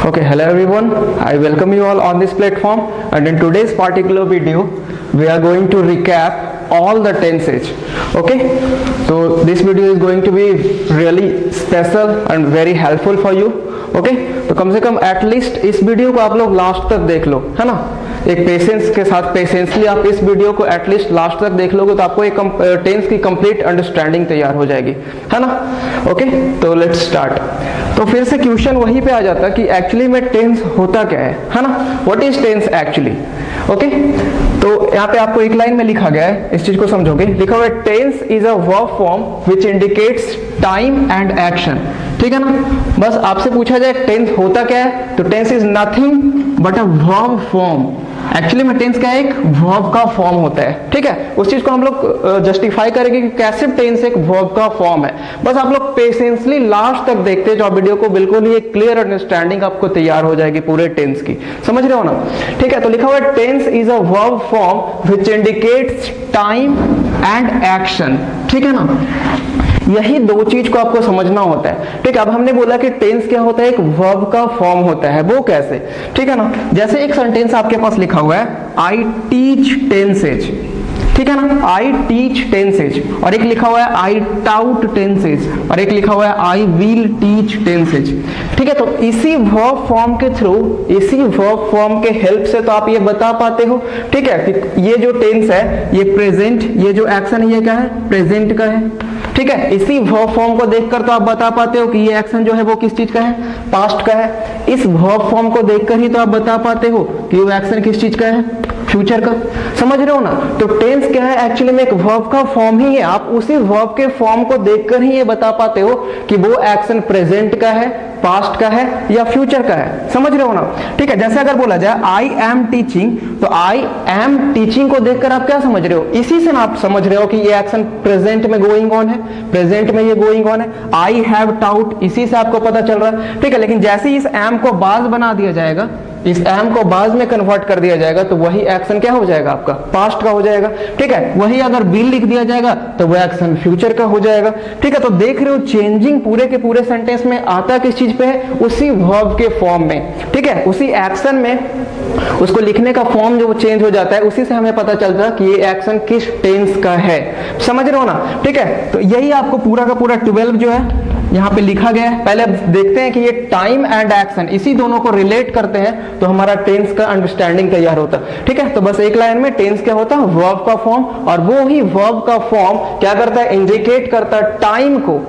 Okay, hello everyone. I welcome you all on this platform, and in today's particular video we are going to recap all the tenses. Okay, so this video is going to be really special and very helpful for you. Okay, तो कम से कम at least इस video को आप लोग last तक देख लो, है ना। एक पेशेंस के साथ पेशेंसली आप इस वीडियो को एटलीस्ट लास्ट तक देख लोगे तो आपको एक टेंस की कंप्लीट अंडरस्टैंडिंग तैयार हो जाएगी, है ना। ओके, तो लेट्स स्टार्ट। तो फिर से क्वेश्चन वहीं पे आ जाता है कि एक्चुअली में टेंस होता क्या है ना। What is tense actually. Okay, तो यहाँ पे आपको एक लाइन में लिखा गया है, इस चीज को समझोगे। लिखा हुआ है tense is a verb form which indicates time and action. ठीक है ना। बस आपसे पूछा जाए टेंस होता क्या है, तो tense is nothing but a verb form. Actually में टेंस क्या है, एक वर्ब का फॉर्म होता है। ठीक है, उस चीज को हम लोग जस्टिफाई करेंगे कि कैसे टेंस एक वर्ब का फॉर्म है। बस आप लोग पेशेंसली लास्ट तक देखते जो वीडियो को, बिल्कुल ही एक क्लियर अंडरस्टैंडिंग आपको तैयार हो जाएगी पूरे टेंस की। समझ रहे हो ना। ठीक है, तो लिखा हुआ है tense is a verb form which indicates time and action. ठीक है ना, यही दो चीज को आपको समझना होता है। ठीक है, अब हमने बोला कि टेंस क्या होता है, एक वर्ब का फॉर्म होता है। वो कैसे, ठीक है ना। जैसे एक सेंटेंस आपके पास लिखा हुआ है आई टीच टेंसेज। ठीक है ना, आई टीच टेंसेज, और एक लिखा हुआ है आई टाउट टेंसेज, और एक लिखा हुआ है आई विल टीच टेंसेज। ठीक है, तो इसी वर्ब फॉर्म के थ्रू, इसी वर्ब फॉर्म के हेल्प से तो आप ये बता पाते हो, ठीक है, कि ये जो टेंस है ये प्रेजेंट, ये जो एक्शन है ये क्या है, प्रेजेंट का है। ठीक है, इसी वर्ब फॉर्म को देखकर तो आप बता पाते हो कि ये एक्शन जो है वो किस चीज का है, पास्ट का है। इस वर्ब फॉर्म को देखकर ही तो आप बता पाते हो कि वो एक्शन किस चीज का है, फ्यूचर का। समझ रहे हो ना। तो टेंस क्या है, एक्चुअली में एक वर्ब का फॉर्म ही है। आप उसी वर्ब के फॉर्म को देखकर ही ये बता पाते हो कि वो एक्शन प्रेजेंट का है, पास्ट का है या फ्यूचर का है। समझ रहे हो ना। ठीक है, जैसे अगर बोला जाए आई एम टीचिंग, तो आई एम टीचिंग को देखकर आप क्या समझ रहे हो, इसी से आप समझ रहे हो कि ये एक्शन प्रेजेंट में गोइंग ऑन है, प्रेजेंट में ये गोइंग ऑन है। आई हैव टाउट, इसी से आपको पता चल रहा है। ठीक है, लेकिन जैसे ही इस एम को बाज बना दिया जाएगा, इस एम को बाज में कन्वर्ट कर दिया जाएगा, तो वही एक्शन क्या हो जाएगा, आपका पास्ट का हो जाएगा। ठीक है, वही अगर विल लिख दिया जाएगा तो वह एक्शन फ्यूचर का हो जाएगा। ठीक है, तो देख रहे हो चेंजिंग पूरे के पूरे सेंटेंस में आता किस चीज पे है, उसी वर्ब के फॉर्म में। ठीक है, उसी एक्शन में उसको लिखने का फॉर्म जो चेंज हो जाता है, उसी से हमें पता चलता है कि ये एक्शन किस टेंस का है। समझ रहे हो ना। ठीक है, तो यही आपको पूरा का पूरा 12 जो है यहाँ पे लिखा गया है। पहले देखते हैं कि ये टाइम एंड एक्शन, इसी दोनों को रिलेट करते हैं तो हमारा टेंस का अंडरस्टैंडिंग तैयार होता है। ठीक है, तो बस एक लाइन में टेंस क्या होता है, वर्ब का फॉर्म, और वो ही वर्ब का फॉर्म क्या करता है, इंडिकेट करता है टाइम को।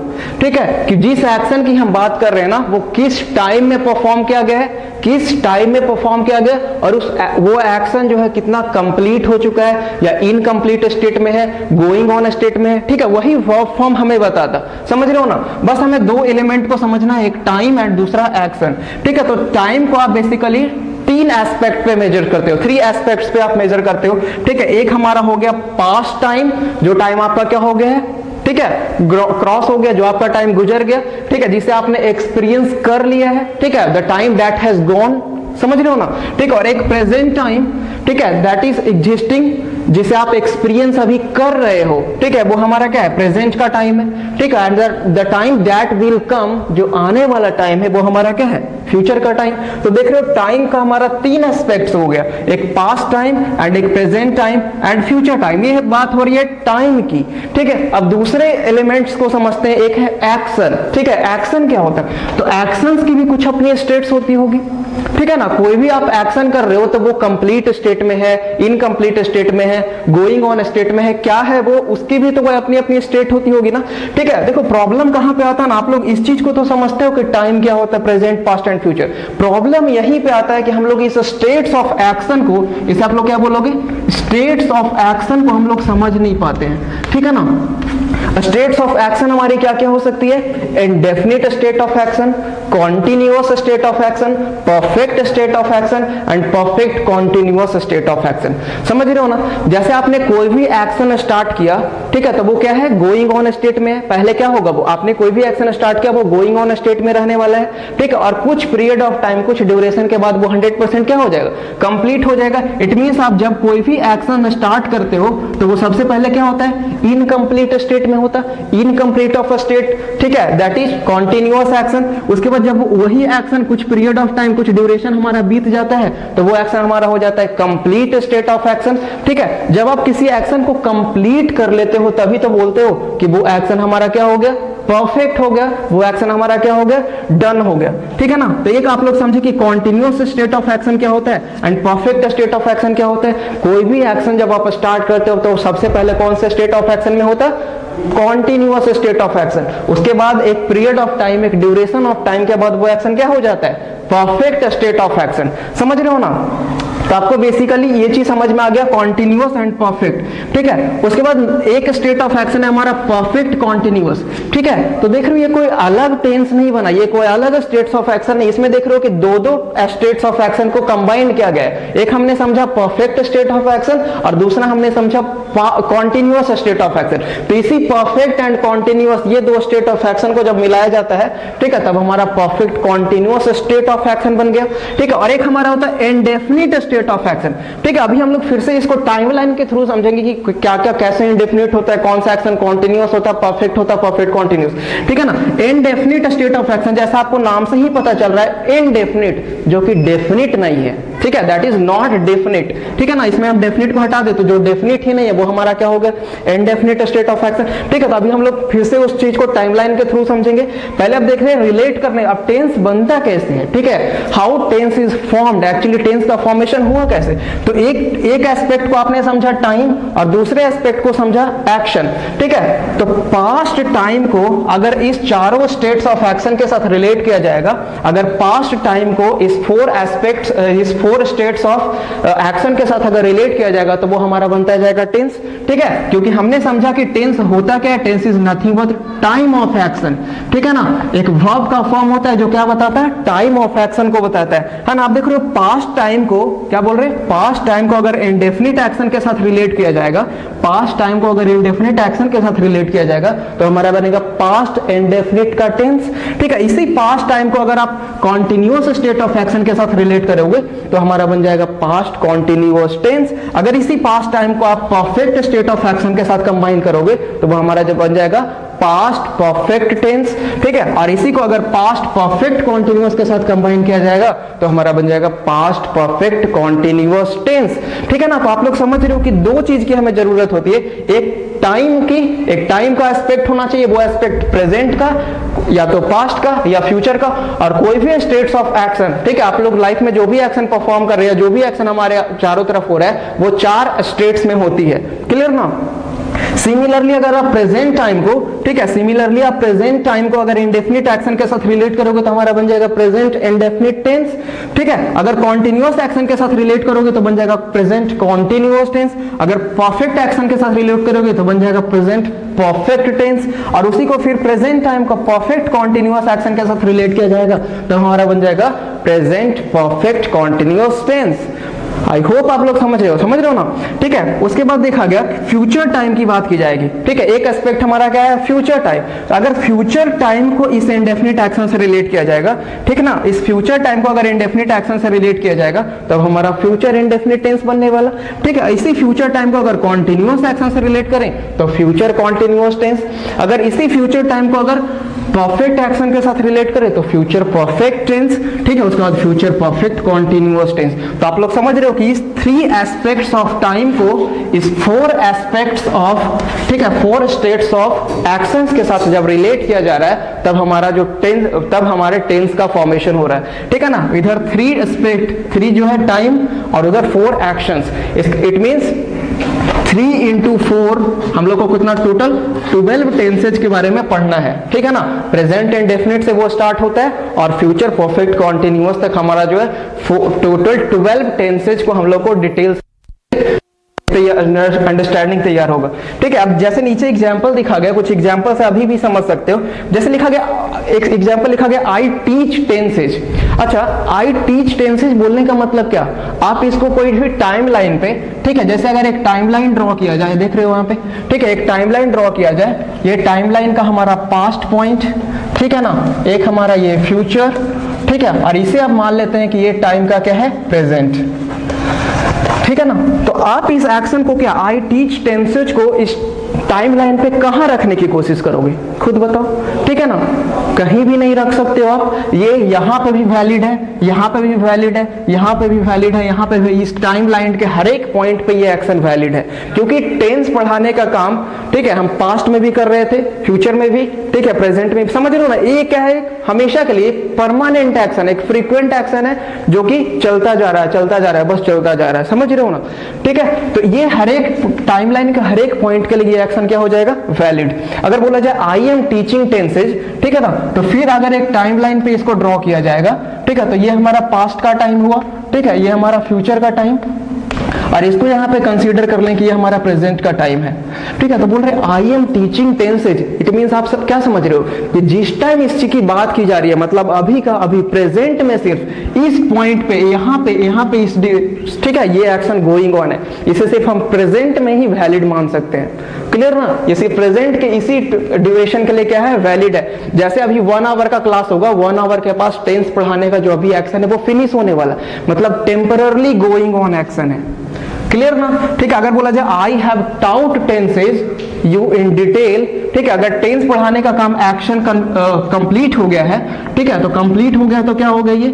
ठीक है, कि जिस एक्शन की हम बात कर रहे हैं ना, वो किस टाइम में परफॉर्म किया गया है, किस टाइम में परफॉर्म किया गया, और वो एक्शन जो है कितना कंप्लीट हो चुका है या इनकम्प्लीट स्टेट में है, गोइंग ऑन स्टेट में है। ठीक है, वही वर्ब फॉर्म हमें बताता। समझ रहे हो ना। बस हमें दो एलिमेंट को समझना है, एक टाइम एंड दूसरा एक्शन। ठीक है, तो टाइम को आप बेसिकली तीन एस्पेक्ट पे मेजर करते हो, 3 एस्पेक्ट्स पे आप मेजर करते हो। ठीक है, एक हमारा हो गया पास्ट टाइम, जो टाइम आपका क्या हो गया है, ठीक है, क्रॉस हो गया, जो आपका टाइम गुजर गया। ठीक है, जिसे आपने एक्सपीरियंस कर लिया है। ठीक है, the time that has gone. समझ रहे हो ना। ठीक है, और एक प्रेजेंट टाइम, ठीक है, दैट इज एग्जिस्टिंग, जिसे आप एक्सपीरियंस अभी कर रहे हो। ठीक है, वो हमारा क्या है, प्रेजेंट का टाइम है। ठीक है, and the time that will come, जो आने वाला टाइम है, वो हमारा क्या है, फ्यूचर का टाइम। तो देख रहे हो टाइम का हमारा 3 एस्पेक्ट्स हो गया, एक पास्ट टाइम एंड एक present time and future time. ये बात हो रही है टाइम की। ठीक है, अब दूसरे एलिमेंट्स को समझते हैं। एक है एक्शन। ठीक है, एक्शन क्या होता है, तो एक्शंस की भी कुछ अपनी स्टेट्स होती होगी। ठीक है ना, कोई भी आप एक्शन कर रहे हो तो वो कंप्लीट स्टेट में है, इनकम्प्लीट स्टेट में है, गोइंग ऑन स्टेट में है, क्या है वो, उसकी भी तो कोई अपनी अपनी स्टेट होती होगी ना। ठीक है, देखो प्रॉब्लम कहां पे आता है ना, आप लोग इस चीज को तो समझते हो कि टाइम क्या होता है, present, past and future. Problem यहीं पे आता है कि हम लोग इस स्टेट्स ऑफ एक्शन को, इसे आप लोग क्या बोलोगे, स्टेट्स ऑफ एक्शन को हम लोग समझ नहीं पाते हैं। ठीक है ना। स्टेट्स ऑफ एक्शन हमारी क्या क्या हो सकती है, indefinite state of action, continuous state of action, perfect state of action and perfect continuous state of action. समझ रहे हो ना। जैसे आपने कोई भी एक्शन स्टार्ट किया, ठीक है, तो वो क्या है, गोइंग ऑन स्टेट में है। पहले क्या होगा, वो आपने कोई भी एक्शन स्टार्ट किया वो गोइंग ऑन स्टेट में रहने वाला है। ठीक है, और कुछ पीरियड ऑफ टाइम, कुछ ड्यूरेशन के बाद वो 100% क्या हो जाएगा, कंप्लीट हो जाएगा। इट मींस आप जब कोई भी एक्शन स्टार्ट करते हो तो वो सबसे पहले क्या होता है, इनकम्प्लीट स्टेट में होता, इनकम्प्लीट ऑफ अ स्टेट, ठीक है, दैट इज कॉन्टिन्यूअस एक्शन। उसके बाद जब वही एक्शन कुछ पीरियड ऑफ टाइम, कुछ ड्यूरेशन हमारा बीत जाता है तो वो एक्शन हमारा हो जाता है कंप्लीट स्टेट ऑफ एक्शन, ठीक है। जब आप किसी एक्शन को कंप्लीट कर लेते हो तभी तो बोलते हो कि वो एक्शन हमारा क्या हो गया, परफेक्ट हो गया, वो एक्शन हमारा क्या हो गया, डन हो गया, ठीक है ना। तो एक आप लोग समझे कि कॉन्टिन्यूअस स्टेट ऑफ एक्शन क्या होता है and perfect state of action क्या होता है। कोई भी एक्शन जब आप स्टार्ट करते हो तो सबसे पहले कौन से स्टेट ऑफ एक्शन में होता है, कॉन्टिन्यूअस स्टेट ऑफ एक्शन। उसके बाद एक पीरियड ऑफ टाइम, एक ड्यूरेशन ऑफ टाइम के बाद वो एक्शन क्या हो जाता है, परफेक्ट स्टेट ऑफ एक्शन। समझ रहे हो ना। तो आपको बेसिकली ये चीज समझ में आ गया, कॉन्टिन्यूअस एंड परफेक्ट, ठीक है। उसके बाद एक स्टेट ऑफ एक्शन है हमारा परफेक्ट कॉन्टिन्यूअस, ठीक है। तो देख रहे हो ये कोई अलग टेंस नहीं बना, ये कोई अलग स्टेट्स ऑफ एक्शन नहीं, इसमें देख रहे हो कि दो दो स्टेट्स ऑफ एक्शन को कंबाइन किया गया है। एक हमने समझा परफेक्ट स्टेट ऑफ एक्शन और दूसरा हमने समझा कॉन्टिन्यूअस स्टेट ऑफ एक्शन। तो इसी परफेक्ट एंड कॉन्टिन्यूअस ये दो स्टेट ऑफ एक्शन को जब मिलाया जाता है, ठीक है, तब हमारा perfect continuous state of action बन गया, ठीक है। और एक हमारा होता है इंडेफिनिट स्टेट ऑफ एक्शन, ठीक है। अभी हम लोग फिर से इसको टाइमलाइन के थ्रू समझेंगे कि क्या क्या कैसे इंडेफिनिट होता है, कौन सा एक्शन कॉन्टिन्यूअस होता है, परफेक्ट होता है, परफेक्ट कॉन्टिन्यूअस, ठीक है ना। इंडेफिनिट स्टेट ऑफ एक्शन जैसा आपको नाम से ही पता चल रहा है, इनडेफिनिट जो कि डेफिनिट नहीं है, ठीक है, दैट इज नॉट डेफिनिट, ठीक है ना। इसमें हम डेफिनिट को हटा दे तो जो डेफिनिट ही नहीं है वो हमारा क्या होगा, इनडेफिनिट स्टेट ऑफ एक्शन, ठीक है। तो अभी हम लोग फिर से उस चीज को टाइमलाइन के थ्रू समझेंगे। पहले अब देख रहे हैं रिलेट करने, अब टेंस बनता कैसे है, ठीक है, how tense is formed, actually tense का फॉर्मेशन हुआ कैसे। तो एक एस्पेक्ट को आपने समझा टाइम और दूसरे एस्पेक्ट को समझा एक्शन, ठीक है। तो पास्ट टाइम को अगर इस चारों स्टेट्स ऑफ एक्शन के साथ रिलेट किया जाएगा, अगर पास्ट टाइम को इस फोर एस्पेक्ट्स, इस फोर स्टेट्स ऑफ एक्शन के साथ अगर रिलेट किया जाएगा तो वो हमारा बनता जाएगा टेंस, ठीक है। क्योंकि हमने समझा कि टेंस होता क्या है, tense is nothing but time of action, ठीक है ना। एक वर्ब का फॉर्म होता है जो क्या बताता है, टाइम ऑफ एक्शन को बताता है ना। आप देख रहे हो पास्ट टाइम को क्या बोल रहे हैं, पास्ट टाइम को अगर इंडेफिनिट एक्शन के साथ रिलेट किया जाएगा, पास्ट टाइम को अगर इंडेफिनिट एक्शन के साथ रिलेट किया जाएगा तो हमारा बनेगा पास्ट इंडेफिनिट का टेंस, ठीक है। इसी पास्ट टाइम को अगर आप कॉन्टिन्यूअस स्टेट ऑफ एक्शन के साथ रिलेट करोगे तो हमारा बन जाएगा पास्ट कॉन्टिन्यूअस टेंस। अगर इसी पास्ट टाइम को आप परफेक्ट स्टेट ऑफ एक्शन के साथ कंबाइन करोगे तो वो हमारा जब बन जाएगा पास्ट परफेक्ट टेंस, ठीक है। और इसी को अगर पास्ट परफेक्ट कॉन्टिन्यूअस के साथ कंबाइन किया जाएगा तो हमारा बन जाएगा पास्ट परफेक्ट कॉन्टिन्यूअस टेंस, ठीक है ना। तो आप लोग समझ रहे हो कि दो चीज की हमें जरूरत होती है, एक टाइम की, एक टाइम का एस्पेक्ट होना चाहिए, वो एस्पेक्ट प्रेजेंट का या तो पास्ट का या फ्यूचर का, और कोई भी स्टेट्स ऑफ एक्शन, ठीक है। आप लोग लाइफ में जो भी एक्शन परफॉर्म कर रहे हैं, जो भी एक्शन हमारे चारों तरफ हो रहा है वो चार स्टेट्स में होती है, क्लियर ना। सिमिलरली अगर आप प्रेजेंट टाइम को, ठीक है, सिमिलरली आप प्रेजेंट टाइम को अगर इंडेफिनिट एक्शन के साथ रिलेट करोगे तो हमारा बन जाएगा प्रेजेंट इंडेफिनिट टेंस, ठीक है। अगर कॉन्टिन्यूअस एक्शन के साथ रिलेट करोगे तो बन जाएगा प्रेजेंट कॉन्टिन्यूअस टेंस, अगर परफेक्ट एक्शन के साथ रिलेट करोगे तो बन जाएगा प्रेजेंट परफेक्ट टेंस, और उसी को फिर प्रेजेंट टाइम को परफेक्ट कॉन्टिन्यूअस एक्शन के साथ रिलेट किया जाएगा तो हमारा बन जाएगा present perfect continuous tense. I hope आप लोग समझ रहे हो ना, ठीक है। उसके बाद देखा गया फ्यूचर टाइम की बात की जाएगी, ठीक है। एक एस्पेक्ट हमारा क्या है, फ्यूचर टाइम। तो अगर फ्यूचर टाइम को इस इंडेफिनिट एक्शन से रिलेट किया जाएगा, ठीक ना, इस फ्यूचर टाइम को अगर इंडेफिनिट एक्शन से रिलेट किया जाएगा तब हमारा फ्यूचर इंडेफिनिट टेंस बनने वाला, ठीक है। इसी फ्यूचर टाइम को अगर कॉन्टिन्यूअस एक्शन से रिलेट करें तो फ्यूचर कॉन्टिन्यूअस टेंस, अगर इसी फ्यूचर टाइम को अगर परफेक्ट एक्शन के साथ रिलेट करें तो फ्यूचर परफेक्ट टेंस, ठीक है। उसके बाद फ्यूचर परफेक्ट कॉन्टिन्यूअस टेंस। तो आप लोग समझ रहे हो कि इस थ्री एस्पेक्ट्स ऑफ टाइम को इस फोर एस्पेक्ट्स ऑफ, ठीक है, फोर स्टेट्स ऑफ एक्शंस के साथ जब रिलेट किया जा रहा है तब हमारा जो टेंस, तब हमारे टेंस का फॉर्मेशन हो रहा है, ठीक है ना। इधर थ्री एस्पेक्ट, थ्री जो है टाइम और उधर four actions, it means 3 into 4 हम लोग को कितना टोटल 12 टेंसेज के बारे में पढ़ना है, ठीक है ना। प्रेजेंट इंडेफिनिट से वो स्टार्ट होता है और फ्यूचर परफेक्ट कॉन्टिन्यूअस तक हमारा जो है टोटल 12 टेंसेज को हम लोग को डिटेल्स अंडरस्टैंडिंग तैयार होगा, ठीक है। अब जैसे नीचे एग्जांपल दिखा गया, कुछ एग्जांपल से अभी भी समझ सकते हो। जैसे लिखा गया, एक एग्जांपल लिखा गया, आई टीच टेंसेज। अच्छा, आई टीच टेंसेज बोलने का मतलब क्या, आप इसको कोई भी टाइमलाइन पे, ठीक है, जैसे अगर एक टाइमलाइन ड्रॉ किया जाए, देख रहे हो वहां पे, ठीक है, एक टाइमलाइन ड्रॉ किया जाए, ये टाइमलाइन का हमारा पास्ट पॉइंट, ठीक है ना, एक हमारा ये फ्यूचर, ठीक है, और इसे आप मान लेते हैं कि ये टाइम का क्या है, प्रेजेंट, ठीक है ना। तो आप इस एक्शन को क्या, आई टीच टेंसेज को इस टाइमलाइन पे कहां रखने की कोशिश करोगे, खुद बताओ, ठीक है ना, कहीं भी नहीं रख सकते हो आप। ये यहां पे भी वैलिड है, यहां पे भी वैलिड है, यहां पे भी वैलिड है, यहां पे भी, इस टाइमलाइन के हर एक पॉइंट पे ये एक्शन वैलिड है, क्योंकि टेंस पढ़ाने का काम, ठीक है, हम पास्ट में भी कर रहे थे, फ्यूचर में भी, ठीक है, प्रेजेंट में भी, समझ रहे हो ना। ये क्या है, हमेशा के लिए परमानेंट एक्शन, एक फ्रीक्वेंट एक्शन है जो कि चलता जा रहा है, चलता जा रहा है, बस चलता जा रहा है, समझ रहे हो ना, ठीक है। तो ये हर एक टाइमलाइन का हर एक पॉइंट के लिए एक्शन क्या हो जाएगा, वैलिड। अगर बोला जाए आई एम टीचिंग टेंसेज, ठीक है ना, तो फिर अगर एक टाइमलाइन पे इसको ड्रॉ किया जाएगा, ठीक है, तो ये हमारा पास्ट का टाइम हुआ, ठीक है, ये हमारा फ्यूचर का टाइम, और इसको यहाँ पे कंसीडर कर लें कि ये हमारा प्रेजेंट का टाइम है, ठीक है। तो बोल रहे आई am teaching tenses, it means आप सब क्या समझ रहे हो कि जिस टाइम इस चीज की बात की जा रही है, मतलब अभी का अभी, प्रेजेंट में सिर्फ इस पॉइंट पे, यहाँ पे इस, ठीक है, ये एक्शन गोइंग ऑन है, इसे सिर्फ हम प्रेजेंट में ही वैलिड मान सकते हैं, क्लियर ना। ये सिर्फ प्रेजेंट के इसी ड्यूरेशन के लिए क्या है, वैलिड है। जैसे अभी 1 आवर का क्लास होगा, 1 आवर के पास टेंस पढ़ाने का जो अभी एक्शन है वो फिनिश होने वाला, मतलब टेम्पररली गोइंग ऑन एक्शन है, क्लियर ना, ठीक है। अगर बोला जाए I have taut tenses you in detail, ठीक है, अगर टेंस पढ़ाने का काम एक्शन कंप्लीट हो गया है, ठीक है, तो कंप्लीट हो गया तो क्या हो गया, ये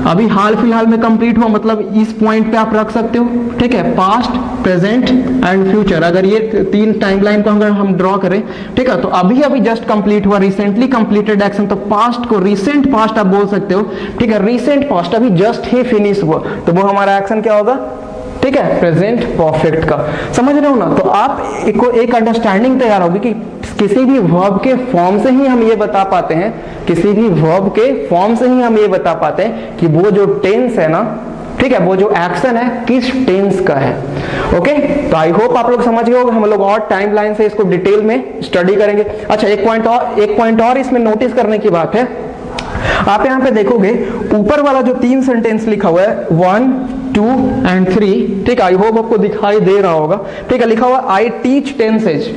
अभी हाल फिलहाल में कंप्लीट हुआ, मतलब इस पॉइंट पे आप रख सकते हो, ठीक है, पास्ट, प्रेजेंट एंड फ्यूचर। अगर ये 3 टाइमलाइन को अगर हम ड्रॉ करें, ठीक है, तो अभी अभी जस्ट कंप्लीट हुआ, रिसेंटली कंप्लीटेड एक्शन, तो पास्ट को रिसेंट पास्ट आप बोल सकते हो, ठीक है, रिसेंट पास्ट अभी जस्ट ही फिनिश हुआ, तो वो हमारा एक्शन क्या होगा, ठीक है, प्रेजेंट परफेक्ट का, समझ रहे हो ना। तो आप एक अंडरस्टैंडिंग तैयार होगी कि किसी भी वर्ब के फॉर्म से ही हम ये बता पाते हैं, किसी भी वर्ब के फॉर्म से ही हम ये बता पाते हैं कि वो जो टेंस है ना, ठीक है, वो जो एक्शन है किस टेंस का है। ओके, तो आई होप आप लोग समझ गए होंगे। हम लोग और टाइमलाइन से इसको डिटेल में स्टडी करेंगे। अच्छा, एक पॉइंट और इसमें नोटिस करने की बात है, आप यहां पे देखोगे ऊपर वाला जो 3 सेंटेंस लिखा हुआ है 1, 2 एंड 3, ठीक है, आई होप आपको दिखाई दे रहा होगा, ठीक है, लिखा हुआ आई टीच टेंसेज,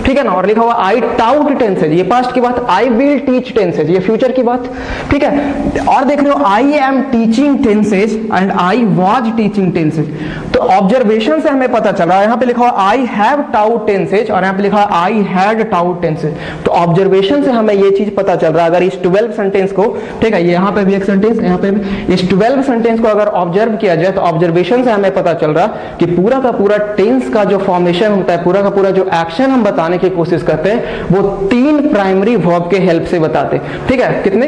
ठीक है ना, और लिखा हुआ आई टाउट टेंसेज, ये पास्ट की बात, आई विल टीच टेंसेज, ये फ्यूचर की बात, ठीक है। और देख रहे हो आई am teaching tenses and I was teaching tenses, तो ऑब्जर्वेशन से हमें पता चला, यहाँ पे लिखा हुआ आई हैव टाउट टेंसेज और यहाँ पे लिखा हुआ आई हैड टाउट टेंसेज, तो ऑब्जर्वेशन से हमें ये चीज पता चल रहा है। अगर इस 12 सेंटेंस को, ठीक है, यहाँ पे भी एक सेंटेंस, यहाँ पे भी, इस 12 सेंटेंस को अगर ऑब्जर्व किया जाए तो ऑब्जर्वेशन से हमें पता चल रहा कि पूरा का पूरा टेंस का जो फॉर्मेशन होता है, पूरा का पूरा जो एक्शन हम बताने की कोशिश करते हैं, वो 3 प्राइमरी वर्ब के हेल्प से बताते हैं, ठीक है, कितने,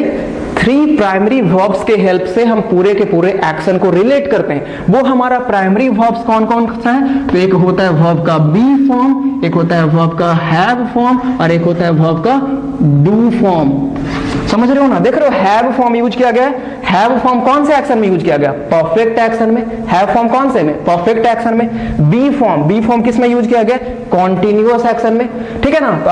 3 प्राइमरी वर्ब्स के हेल्प से हम पूरे के पूरे एक्शन को रिलेट करते हैं। वो हमारा प्राइमरी वर्ब्स कौन कौन सा है, तो एक होता है वर्ब का बी फॉर्म, एक होता है वर्ब का हैव फॉर्म और एक होता है वर्ब का डू फॉर्म, समझ रहे हो ना। देख रहे हो हैव फॉर्म यूज किया गया है, हैव फॉर्म कौन से एक्शन में यूज किया गया, परफेक्ट एक्शन में, हैव फॉर्म कौन से में, परफेक्ट एक्शन में, बी फॉर्म किस में यूज किया गया, कॉन्टिन्यूअस एक्शन में, ठीक है ना। तो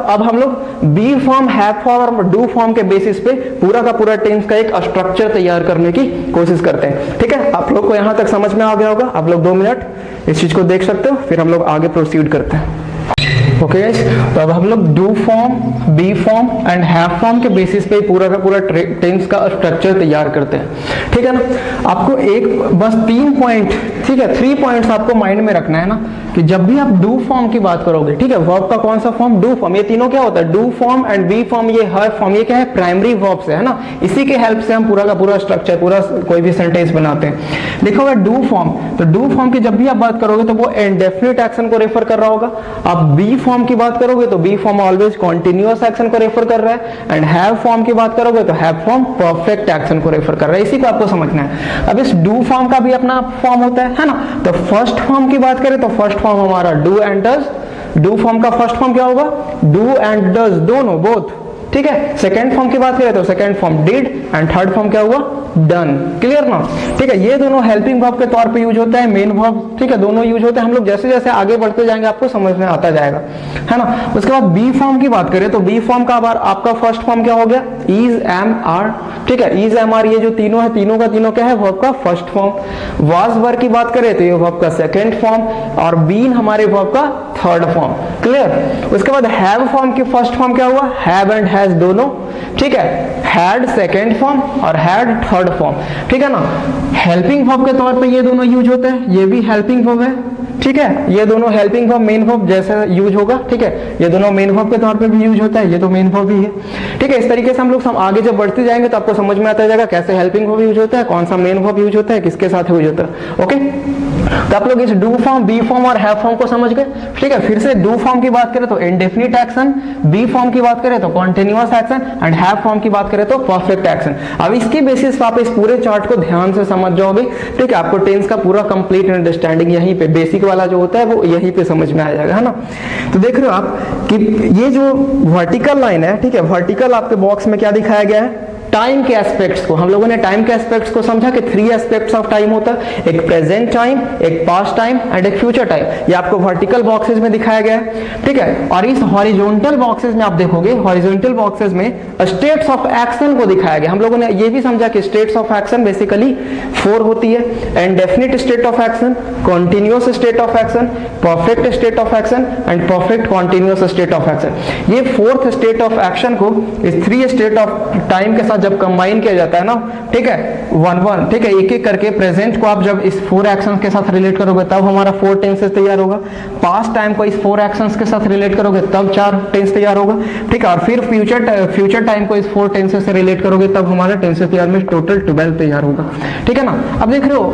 अब हम लोग बी फॉर्म, हैव फॉर्म और डू फॉर्म के बेसिस पे पूरा का पूरा टेंस का एक स्ट्रक्चर तैयार करने की कोशिश करते हैं, ठीक है। आप लोग को यहां तक समझ में आ गया होगा, आप लोग 2 मिनट इस चीज को देख सकते हो, फिर हम लोग आगे प्रोसीड करते हैं। ओके गाइस, तो अब हम लोग do form, be form and have form के बेसिस पे पूरा का पूरा टेंस का स्ट्रक्चर तैयार करते हैं, ठीक है ना। आपको एक बस 3 पॉइंट, ठीक है, 3 पॉइंट्स आपको माइंड में रखना है ना, कि जब भी आप डू फॉर्म की बात करोगे, ठीक है, वर्ब का कौन सा फॉर्म, डू फॉर्म, ये तीनों क्या होता है, do form and be form, ये हर फॉर्म, ये क्या है, प्राइमरी वर्ब से है ना, इसी के हेल्प से हम पूरा का पूरा स्ट्रक्चर, पूरा कोई भी सेंटेंस बनाते हैं। देखो अगर डू फॉर्म, तो डू फॉर्म की जब भी आप बात करोगे तो वो इंडेफिनिट एक्शन को रेफर कर रहा होगा। आप बी फॉर्म की बात करोगे तो be form always continuous action को रेफर कर रहा है, एंड हैव फॉर्म की बात करोगे तो हैव फॉर्म परफेक्ट एक्शन को रेफर कर रहा है, इसी को आपको समझना है। अब इस डू फॉर्म का भी अपना फॉर्म होता है ना। तो फर्स्ट फॉर्म की बात करें तो फर्स्ट फॉर्म हमारा do and does, do form का फर्स्ट फॉर्म क्या होगा, डू एंड डज, दोनों, बोथ, ठीक है। सेकेंड फॉर्म की बात करें तो second form did and third form क्या हुआ, डन, क्लियर ना, ठीक है। ये दोनों हेल्पिंग वर्ब के तौर पे यूज होता है, मेन वर्ब, ठीक है, दोनों यूज होते हैं। हम लोग जैसे जैसे आगे बढ़ते जाएंगे आपको समझ में आता जाएगा, है ना। उसके बाद बी फॉर्म की बात करें तो बी फॉर्म का आपका फर्स्ट फॉर्म क्या हो गया, इज, एम, आर, ठीक है, इज, एम, आर, ये जो तीनों है, तीनों का तीनों क्या है, वर्ब का फर्स्ट फॉर्म। वाज वर्ब की बात करें तो ये वर्ब का सेकेंड फॉर्म, और बीन हमारे वर्ब का थर्ड फॉर्म, क्लियर। उसके बाद हैव फॉर्म की फर्स्ट फॉर्म क्या हुआ, हैव एंड हैज दोनों, ठीक है, हैड सेकेंड फॉर्म और हैड थर्ड फॉर्म, ठीक है ना। हेल्पिंग वर्ब के तौर पे ये दोनों यूज होते हैं, ये भी हेल्पिंग वर्ब है, ठीक है, ये दोनों हेल्पिंग वर्ब मेन वर्ब जैसा यूज होगा, ठीक है, ये दोनों मेन वर्ब के तौर पे भी यूज होता है, ये तो मेन वर्ब ही है, ठीक है। इस तरीके से हम लोग आगे जब बढ़ते जाएंगे तो आपको समझ में आता जाएगा कैसे हेल्पिंग वर्ब यूज होता है, कौन सा मेन वर्ब यूज होता है, किसके साथ यूज होता है। ओके, तो आप लोग इस डू फॉर्म, बी फॉर्म और हैव फॉर्म को समझ गए, ठीक है। फिर से डू फॉर्म की बात करें तो इंडेफिनिट एक्शन, बी फॉर्म की बात करें तो continuous action and have form की बात करें तो परफेक्ट एक्शन। अब इसके बेसिस पे आप इस पूरे चार्ट को ध्यान से समझ जाओगे, ठीक है, आपको टेंस का पूरा कंप्लीट अंडरस्टैंडिंग यहीं पे बेसिक वाला जो होता है वो यहीं पे समझ में आ जाएगा, है ना। तो देख रहे हो आप कि ये जो वर्टिकल लाइन है, ठीक है, वर्टिकल आपके बॉक्स में क्या दिखाया गया है, टाइम के एस्पेक्ट्स को। हम लोगों ने टाइम के एस्पेक्ट्स को समझा कि 3 एस्पेक्ट्स ऑफ टाइम होता है, एक प्रेजेंट टाइम, एक पास्ट टाइम एंड एक फ्यूचर टाइम। ये आपको वर्टिकल बॉक्सेस में दिखाया गया है, ठीक है। और इस हॉरिजॉन्टल बॉक्सेस में आप देखोगे, हॉरिजॉन्टल बॉक्सेस में स्टेट्स ऑफ एक्शन को दिखाया गया। हम लोगों ने ये भी समझा कि स्टेट्स ऑफ एक्शन बेसिकली 4 होती है, indefinite state of action, continuous state of action, perfect state of action and perfect continuous state of action. ये 4th स्टेट ऑफ एक्शन को इस 3 स्टेट ऑफ टाइम के साथ जब कंबाइन किया जाता है ना, ठीक है, 1-1, ठीक है, एक एक करके प्रेजेंट को आप जब इस 4 एक्शंस के साथ रिलेट करोगे तब हमारा 4 टेंसेस तैयार होगा, पास्ट टाइम को इस 4 एक्शंस के साथ रिलेट करोगे तब 4 टेंस तैयार होगा, ठीक है, और फिर फ्यूचर टाइम को इस 4 टेंसेस से रिलेट करोगे तब हमारा टेंसेस तैयार में टोटल 12 तैयार होगा, ठीक है ना। अब देख रहे हो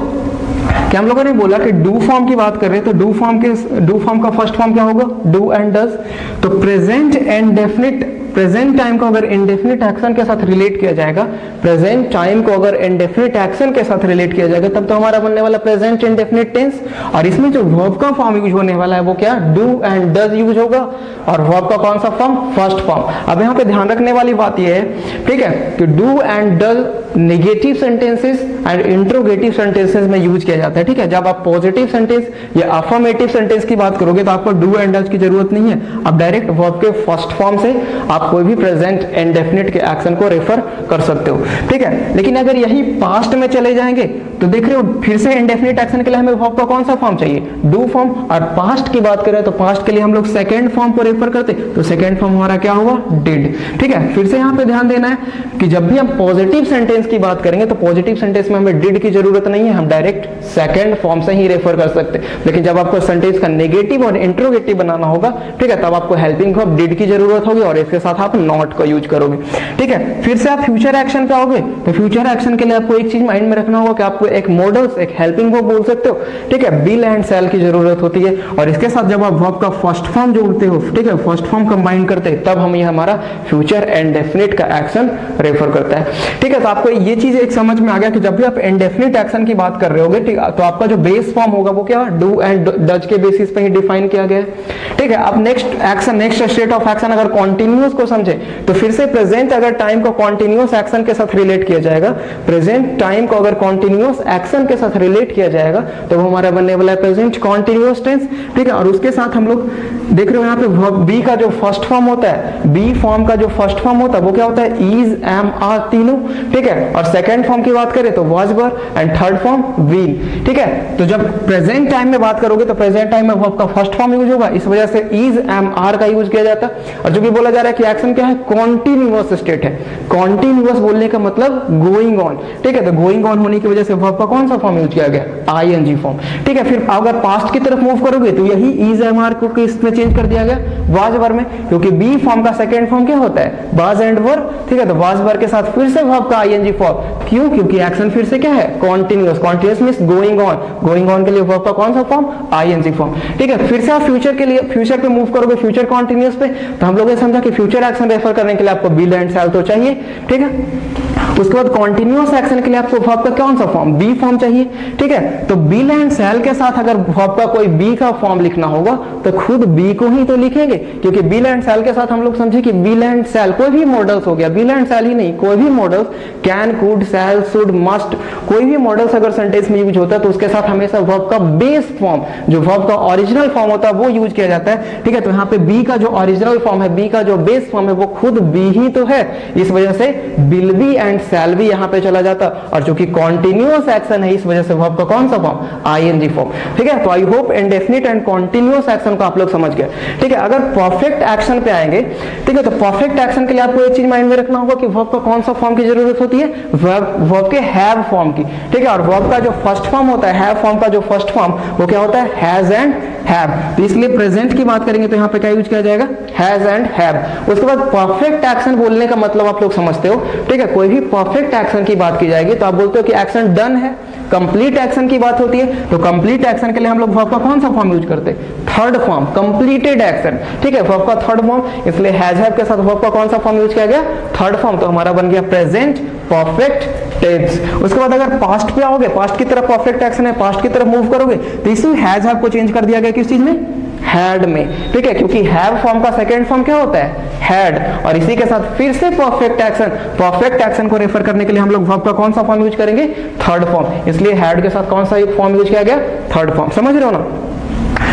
कि हम लोगों ने बोला कि डू फॉर्म की बात कर रहे हैं तो डू फॉर्म का फर्स्ट फॉर्म क्या होगा, डू एंड डज। तो present and definite, present time को अगर इंडेफिनिट एक्शन के साथ रिलेट किया जाएगा, प्रेजेंट टाइम को अगर इंडेफिनिट एक्शन के साथ रिलेट किया जाएगा तब तो हमारा बनने वाला प्रेजेंट इंडेफिनिट टेंस। और इसमें जो वर्ब का फॉर्म यूज होने वाला है वो क्या, डू एंड डज यूज होगा, और वर्ब का कौन सा फॉर्म, फर्स्ट फॉर्म। अब यहाँ पे ध्यान रखने वाली बात ये है, ठीक है, कि do and does negative sentences and interrogative sentences में यूज किया जाता है, ठीक है। जब आप पॉजिटिव सेंटेंस या अफर्मेटिव सेंटेंस की बात करोगे तो आपको डू एंड डज की जरूरत नहीं है, आप डायरेक्ट वर्ब के फर्स्ट फॉर्म से आप कोई भी प्रेजेंट इंडेफिनिट के एक्शन को रेफर कर सकते हो, ठीक है। लेकिन अगर यही पास्ट में चले जाएंगे तो देख रहे हो फिर से इंडेफिनिट एक्शन के लिए हमें वर्ब का कौन सा फॉर्म चाहिए, डू फॉर्म। और पास्ट की बात करें तो पास्ट के लिए हम लोग सेकंड फॉर्म को रेफर करते, तो सेकंड फॉर्म हमारा क्या होगा, डिड, ठीक है। फिर से यहाँ पे ध्यान देना है कि जब भी हम पॉजिटिव सेंटेंस की बात करेंगे तो पॉजिटिव सेंटेंस में हमें डिड की जरूरत नहीं है, हम डायरेक्ट सेकंड फॉर्म से ही रेफर कर सकते हैं। लेकिन जब आपको सेंटेंस का नेगेटिव और इंट्रोगेटिव बनाना होगा, ठीक है, तब आपको हेल्पिंग वर्ब डिड की जरूरत होगी और इसके साथ आप नॉट का यूज करोगे, ठीक है। फिर से आप फ्यूचर एक्शन पे आओगे तो फ्यूचर एक्शन के लिए आपको एक चीज माइंड में रखना होगा कि आपको एक मॉडल्स, एक हेल्पिंग वर्ब बोल सकते हो, ठीक है, बिल एंड सेल की जरूरत होती है। और इसके साथ जब आप वर्ब का फर्स्ट फॉर्म जोड़ते हो, ठीक है, फर्स्ट फॉर्म कंबाइन करते हैं तब हम ये हमारा फ्यूचर इंडेफिनिट का एक्शन रेफर करता है, ठीक है। तो आपको ये चीज एक समझ में आ गया कि जब भी आप इंडेफिनिट एक्शन की बात कर रहे होगे, ठीक है, तो आपका जो बेस फॉर्म होगा वो क्या, डू एंड डज के बेसिस पे ही डिफाइन किया गया है, ठीक है। अब next action, next state of action अगर कॉन्टिन्यूअस को समझे तो फिर से प्रेजेंट अगर टाइम को कॉन्टिन्यूअस एक्शन के साथ रिलेट किया जाएगा, प्रेजेंट टाइम को अगर कॉन्टिन्यूअस एक्शन के साथ रिलेट किया जाएगा तो वो हमारा बनने वाला है प्रेजेंट कॉन्टिन्यूअस टेंस, ठीक है। और उसके साथ हम लोग देख रहे हो यहाँ पे वर्ब बी का जो फर्स्ट फॉर्म होता है, बी फॉर्म का जो फर्स्ट फॉर्म होता है वो क्या होता है, इज, एम, आर, तीनों, ठीक है। और सेकंड फॉर्म की बात करें तो was, were and third form will, ठीक है। तो जब प्रेजेंट टाइम में बात करोगे तो प्रेजेंट टाइम में वर्ब का फर्स्ट फॉर्म यूज होगा, इस वजह से इज, एम, आर का यूज किया जाता है। और जो कि बोला जा रहा है कि एक्शन क्या है, कॉन्टिन्यूअस स्टेट है। कॉन्टिन्यूअस बोलने का मतलब गोइंग ऑन, ठीक है। तो गोइंग ऑन होने की वजह से वर्ब का कौन सा फॉर्म यूज किया गया, आईएनजी फॉर्म, ठीक है। फिर अगर पास्ट की तरफ मूव करोगे तो यही इज, एम, आर को इसमें चेंज कर दिया गया वाज, वर में, क्योंकि बी फॉर्म का सेकंड फॉर्म क्या होता है, वाज एंड वर, ठीक है। तो वाज, वर के साथ फिर से वर्ब का आईएनजी फॉर्म, क्यों, क्योंकि एक्शन फिर से क्या है, continuous. Continuous means going on, going on के लिए वर्ब का कौन सा फॉर्म, आईएनजी फॉर्म, ठीक है। फिर से आप फ्यूचर के लिए, फ्यूचर पे मूव करोगे, फ्यूचर कॉन्टिन्यूअस पे, तो हम लोग ये समझा कि फ्यूचर एक्शन रेफर करने के लिए आपको बिल एंड सेल तो चाहिए, ठीक है। उसके बाद कॉन्टिन्यूअस एक्शन के लिए आपको वर्ब का कौन सा फॉर्म, बी फॉर्म चाहिए, ठीक है। तो बिल एंड सेल के साथ अगर वर्ब का कोई बी का फॉर्म लिखना होगा तो खुद बी को ही तो लिखेंगे, क्योंकि बिल एंड सेल के साथ हम लोग समझे कि बिल एंड सेल कोई भी मॉडल्स हो गया, बिल एंड सेल ही नहीं, कोई भी models, can, could, shall, should, must, कोई भी मॉडल्स अगर सेंटेंस में यूज होता है तो उसके साथ हमेशा वर्ब का बेस फॉर्म, जो वर्ब का ओरिजिनल फॉर्म होता है वो यूज किया जाता है, ठीक है। तो यहाँ पे बी का जो ओरिजिनल फॉर्म है, बी का जो बेस फॉर्म है वो खुद बी ही तो है, इस वजह से बिल बी एंड सेल भी यहाँ पे चला जाता। और जो कि कॉन्टिन्यूअस एक्शन है इस वजह से वर्ब का कौन सा फॉर्म, आईएनजी फॉर्म, ठीक है। तो I hope indefinite and continuous action को आप लोग समझ गए, ठीक है। अगर परफेक्ट एक्शन पे आएंगे, ठीक है, तो परफेक्ट एक्शन के लिए आपको एक चीज माइंड में रखना होगा कि वर्ब का कौन सा फॉर्म की जरूरत होती है, वर्ब के हैव फॉर्म फॉर्म की, ठीक है। और वर्ब का जो फर्स्ट फॉर्म होता है, हैव फॉर्म का जो फर्स्ट फॉर्म वो क्या होता है, हैज एंड हैव। तो इसलिए प्रेजेंट की बात करेंगे तो यहाँ पे क्या यूज किया जाएगा, हैज एंड हैव। उसके बाद परफेक्ट एक्शन बोलने का मतलब आप लोग समझते हो, ठीक है। कोई भी परफेक्ट एक्शन की बात की जाएगी तो आप बोलते हो कि एक्शन डन है। कंप्लीट एक्शन की बात होती है तो कंप्लीट एक्शन के लिए हम लोग वर्ब का कौन सा फॉर्म यूज करते हैं, थर्ड फॉर्म, कंप्लीटेड एक्शन, ठीक है। वर्ब का थर्ड फॉर्म, इसलिए हैज हैव के साथ वर्ब का कौन सा फॉर्म यूज किया गया, थर्ड फॉर्म। तो हमारा बन गया प्रेजेंट परफेक्ट टेंस। उसके बाद अगर पास्ट पे आओगे, पास्ट की तरफ परफेक्ट एक्शन है, पास्ट की तरफ मूव करोगे तो इसी हैज हैव को चेंज कर दिया गया किस चीज में, हैड में, ठीक है। क्योंकि हैव फॉर्म का सेकंड फॉर्म क्या होता है, हैड। और इसी के साथ फिर से परफेक्ट एक्शन को रेफर करने के लिए हम लोग वर्ब का कौन सा फॉर्म यूज करेंगे, थर्ड फॉर्म। इसलिए हैड के साथ कौन सा फॉर्म यूज किया गया, थर्ड फॉर्म। समझ रहे हो ना।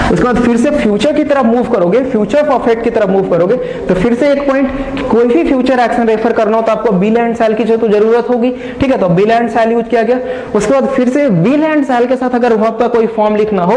उसके बाद फिर से फ्यूचर की तरफ मूव करोगे, फ्यूचर परफेक्ट की तरफ मूव करोगे तो फिर से एक पॉइंट, कोई भी फ्यूचर एक्शन रेफर करना हो तो आपको विल एंड शैल की जो तो जरूरत होगी, ठीक है। तो विल एंड शैल यूज किया गया। उसके बाद फिर से विल एंड शैल के साथ अगर वर्ब का कोई फॉर्म लिखना हो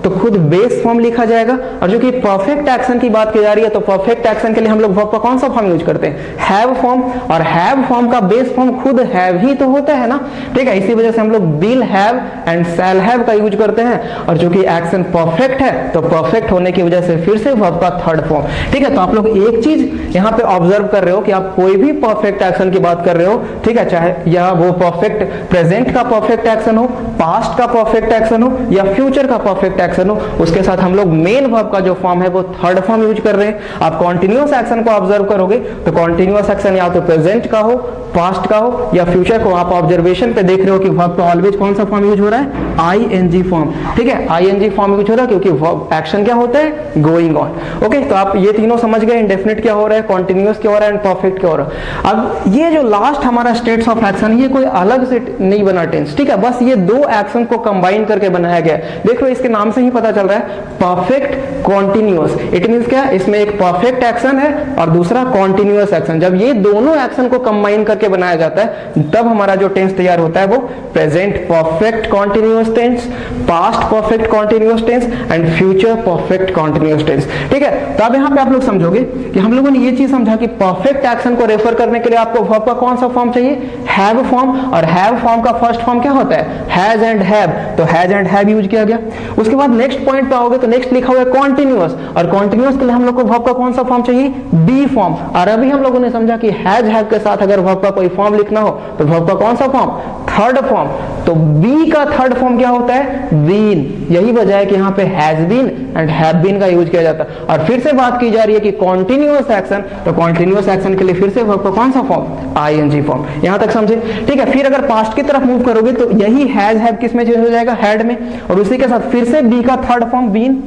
तो खुद बेस फॉर्म लिखा जाएगा। और जो कि परफेक्ट एक्शन की बात की जा रही है तो परफेक्ट एक्शन के लिए हम लोग वर्ब का कौन सा फॉर्म यूज करते हैं, हैव फॉर्म। और हैव फॉर्म का बेस फॉर्म खुद हैव ही तो होता है ना, ठीक है। इसी वजह से हम लोग will have and shall have का यूज करते हैं। और जो कि एक्शन परफेक्ट है तो परफेक्ट होने की वजह से फिर से वर्ब का थर्ड फॉर्म, ठीक है। तो आप लोग एक चीज यहाँ पे ऑब्जर्व कर रहे हो कि आप कोई भी परफेक्ट एक्शन की बात कर रहे हो, ठीक है, चाहे या वो परफेक्ट प्रेजेंट का परफेक्ट एक्शन हो, पास्ट का परफेक्ट एक्शन हो या फ्यूचर का परफेक्ट एक्शन हो, उसके साथ हम लोग मेन वर्ब का जो फॉर्म है वो थर्ड फॉर्म यूज कर रहे हैं। आप कॉन्टिन्यूअस एक्शन को ऑब्जर्व करोगे तो कॉन्टिन्यूअस एक्शन या तो प्रेजेंट का हो, पास्ट का हो या फ्यूचर को, आप ऑब्जर्वेशन पे देख रहे हो कि वर्ब का ऑलवेज कौन सा फॉर्म यूज हो रहा है, आईएनजी फॉर्म, ठीक है। आईएनजी फॉर्म यूज हो रहा है क्योंकि वर्ब एक्शन क्या होता है, गोइंग ऑन। ओके, तो आप ये तीनों समझ गए, इंडेफिनिट क्या हो रहा है, कॉन्टिन्यूअस क्या हो रहा है एंड परफेक्ट क्या हो रहा है। अब ये जो लास्ट हमारा स्टेट्स ऑफ एक्शन, ये कोई अलग से नहीं बना टेंस, ठीक है। बस ये दो एक्शन को कंबाइन करके बनाया गया है। देख लो इसके नाम से ही पता चल रहा है, परफेक्ट कॉन्टिन्यूअस। इट मींस क्या, इसमें एक परफेक्ट एक्शन है और दूसरा कॉन्टिन्यूअस एक्शन। जब ये दोनों एक्शन को कंबाइन करके बनाया जाता है तब हमारा जो टेंस तैयार होता है वो present perfect continuous tense, past perfect continuous tense and future perfect continuous tense, ठीक है। तो अब यहाँ पे आप लोग समझोगे कि हम लोगों ने ये चीज समझा कि परफेक्ट एक्शन को रेफर करने के लिए आपको वर्ब का कौन सा फॉर्म चाहिए, हैव फॉर्म। और हैव फॉर्म का फर्स्ट फॉर्म क्या होता है, हैज एंड हैव। तो हैज एंड हैव यूज किया गया। उसके बाद नेक्स्ट पॉइंट पे आओगे तो नेक्स्ट लिखा हुआ है कॉन्टिन्यूअस। और कॉन्टिन्यूअस के लिए हम लोग को वर्ब का कौन सा फॉर्म चाहिए, बी फॉर्म। और अभी हम लोगों ने समझा कि हैज हैव के साथ अगर वर्ब का कोई फॉर्म लिखना हो तो वर्ब का कौन सा फॉर्म, थर्ड फॉर्म। तो बी का थर्ड फॉर्म क्या होता है, बीन। यही वजह है कि यहाँ पे has been and have been का यूज किया जाता है। और फिर से बात की जा रही है कि कॉन्टिन्यूअस एक्शन, तो कॉन्टिन्यूअस एक्शन के लिए फिर से वर्ब का कौन सा फॉर्म, आईएनजी फॉर्म। यहां तक समझे, ठीक है। फिर अगर पास्ट की तरफ मूव करोगे तो यही हैज हैव किस में चेंज हो जाएगा, हैड में। और उसी के साथ फिर से बी का थर्ड फॉर्म बीन।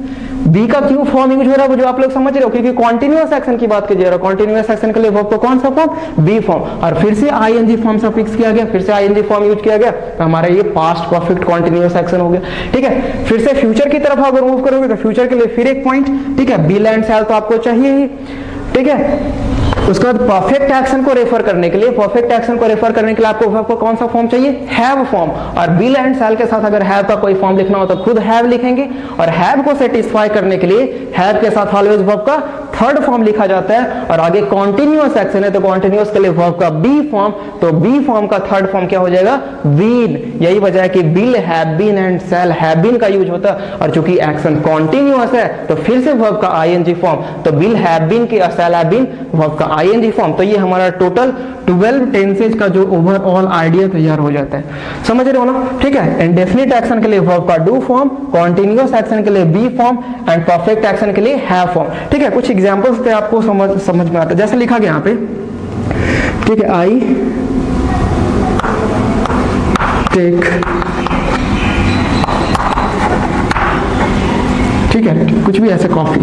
बी का क्यों फॉर्म यूज हो रहा है वो जो आप लोग समझ रहे हो, क्योंकि कॉन्टिन्यूअस एक्शन की बात की जा रही है। कॉन्टिन्यूअस एक्शन के लिए वर्ब का कौन सा फॉर्म, बी फॉर्म। और फिर से आईएनजी फॉर्म से फिक्स किया गया, फिर से आईएनजी फॉर्म यूज किया गया, तो हमारा ये पास्ट परफेक्ट कॉन्टिन्यूअस एक्शन हो गया, ठीक है। फिर से फ्यूचर की तरफ अगर मूव करोगे तो फ्यूचर के लिए फिर एक पॉइंट, ठीक है, विल एंड शैल तो आपको चाहिए ही, ठीक है। उसके बाद परफेक्ट एक्शन को रेफर करने के लिए, परफेक्ट एक्शन को रेफर करने के लिए आपको वर्ब का कौन सा फॉर्म चाहिए, हैव फॉर्म। और विल एंड शैल के साथ अगर हैव का कोई फॉर्म लिखना हो तो खुद हैव लिखेंगे। और हैव को सेटिस्फाई करने के लिए हैव के साथ ऑलवेज वर्ब का थर्ड फॉर्म लिखा जाता है। और आगे कॉन्टिन्यूअस एक्शन है तो कॉन्टिन्यूअस के लिए वर्ब का बी फॉर्म। तो बी फॉर्म का थर्ड फॉर्म क्या हो जाएगा, बीन। यही वजह है कि will have been and shall have been का यूज होता है। और चूंकि एक्शन कॉन्टिन्यूअस है तो फिर से वर्ब का आईएनजी फॉर्म। तो विल हैव बीन की शैल हैव बीन वर्ब का आईएनजी फॉर्म। तो ये हमारा टोटल 12 टेंसेज का जो ओवरऑल आइडिया तैयार हो जाता है। समझ रहे हो ना, ठीक है। इंडेफिनिट एक्शन के लिए वर्ब का डू फॉर्म, कॉन्टिन्यूअस एक्शन के लिए be form and perfect action के लिए हैव फॉर्म, ठीक है। कुछ एग्जांपल्स पे आपको समझ में आता है, जैसे लिखा गया यहाँ पे, ठीक है, आई टेक, ठीक है, कुछ भी ऐसे कॉफी,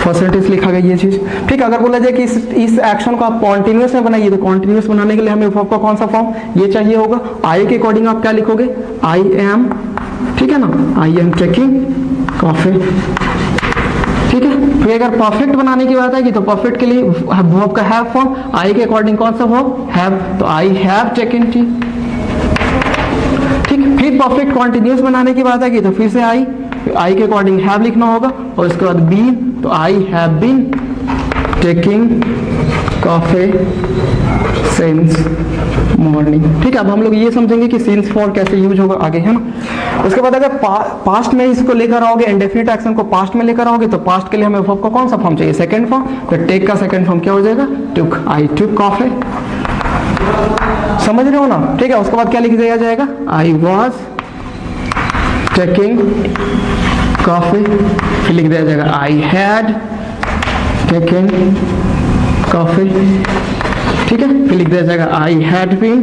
फर्स्ट लिखा गया ये चीज, ठीक है। अगर बोला जाए कि इस एक्शन को आप कॉन्टिन्यूअस में बनाइए तो कॉन्टिन्यूअस बनाने के लिए हमें वर्ब का कौन सा फॉर्म ये चाहिए होगा। आई के अकॉर्डिंग आप क्या लिखोगे, आई एम, ठीक है ना, आई एम टेकिंग कॉफी, ठीक है। फिर अगर परफेक्ट बनाने की बात आएगी तो परफेक्ट के लिए वर्ब का हैव फॉर्म, आई के अकॉर्डिंग कौन सा वर्ब, हैव। तो आई हैव टेकन टी, ठीक। फिर परफेक्ट कॉन्टिन्यूअस बनाने की बात आएगी तो फिर से आई के अकॉर्डिंग हैव लिखना होगा। और उसके बाद बीन, तो I have been taking coffee since morning. ठीक है, अब हम लोग ये समझेंगे कि सिंस फॉर कैसे यूज होगा आगे, है ना। उसके बाद अगर पास्ट में इसको लेकर आओगे, इंडेफिनिट एक्शन को पास्ट में लेकर आओगे, तो पास्ट के लिए हमें वर्ब का कौन सा फॉर्म चाहिए? Second form. तो टेक का सेकंड फॉर्म क्या हो जाएगा? टुक। आई टुक कॉफी। समझ रहे हो ना? ठीक है, उसके बाद क्या लिख दिया जाएगा? I was taking coffee. फिर लिख दिया जाएगा आई हैड टेकन कॉफी। ठीक है, फिर लिख दिया जाएगा I had been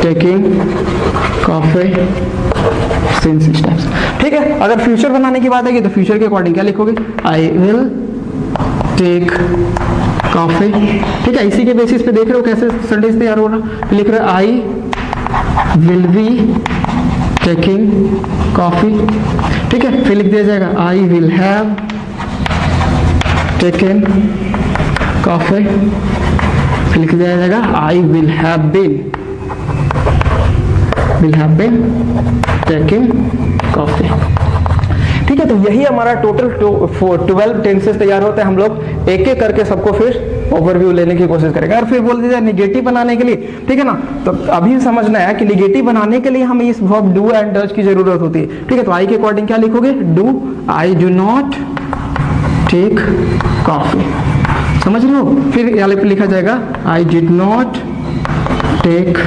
taking coffee since इस टाइम्स। ठीक है, अगर फ्यूचर बनाने की बात है तो फ्यूचर के अकॉर्डिंग क्या लिखोगे? I will take coffee. ठीक है, इसी के बेसिस पे देख रहे हो कैसे सेंटेंस तैयार हो रहा। लिख रहे I will be taking coffee. ठीक है, फिर लिख दिया जाएगा I will have taken coffee. फिर लिख दिया जाएगा I will have been taking coffee. ठीक है, तो यही हमारा टोटल 12 टेंसेस तैयार होते हैं। हम लोग एक एक करके सबको फिर ओवरव्यू लेने की कोशिश करेंगे। और फिर बोल दीजिए निगेटिव बनाने के लिए, ठीक है ना, तो अभी समझना है कि निगेटिव बनाने के लिए हमें इस वर्ब डू एंड डज की जरूरत होती है। ठीक है, तो आई के अकॉर्डिंग क्या लिखोगे? Do. I do not take coffee. समझ लो। फिर यहाँ पे लिखा जाएगा I did not take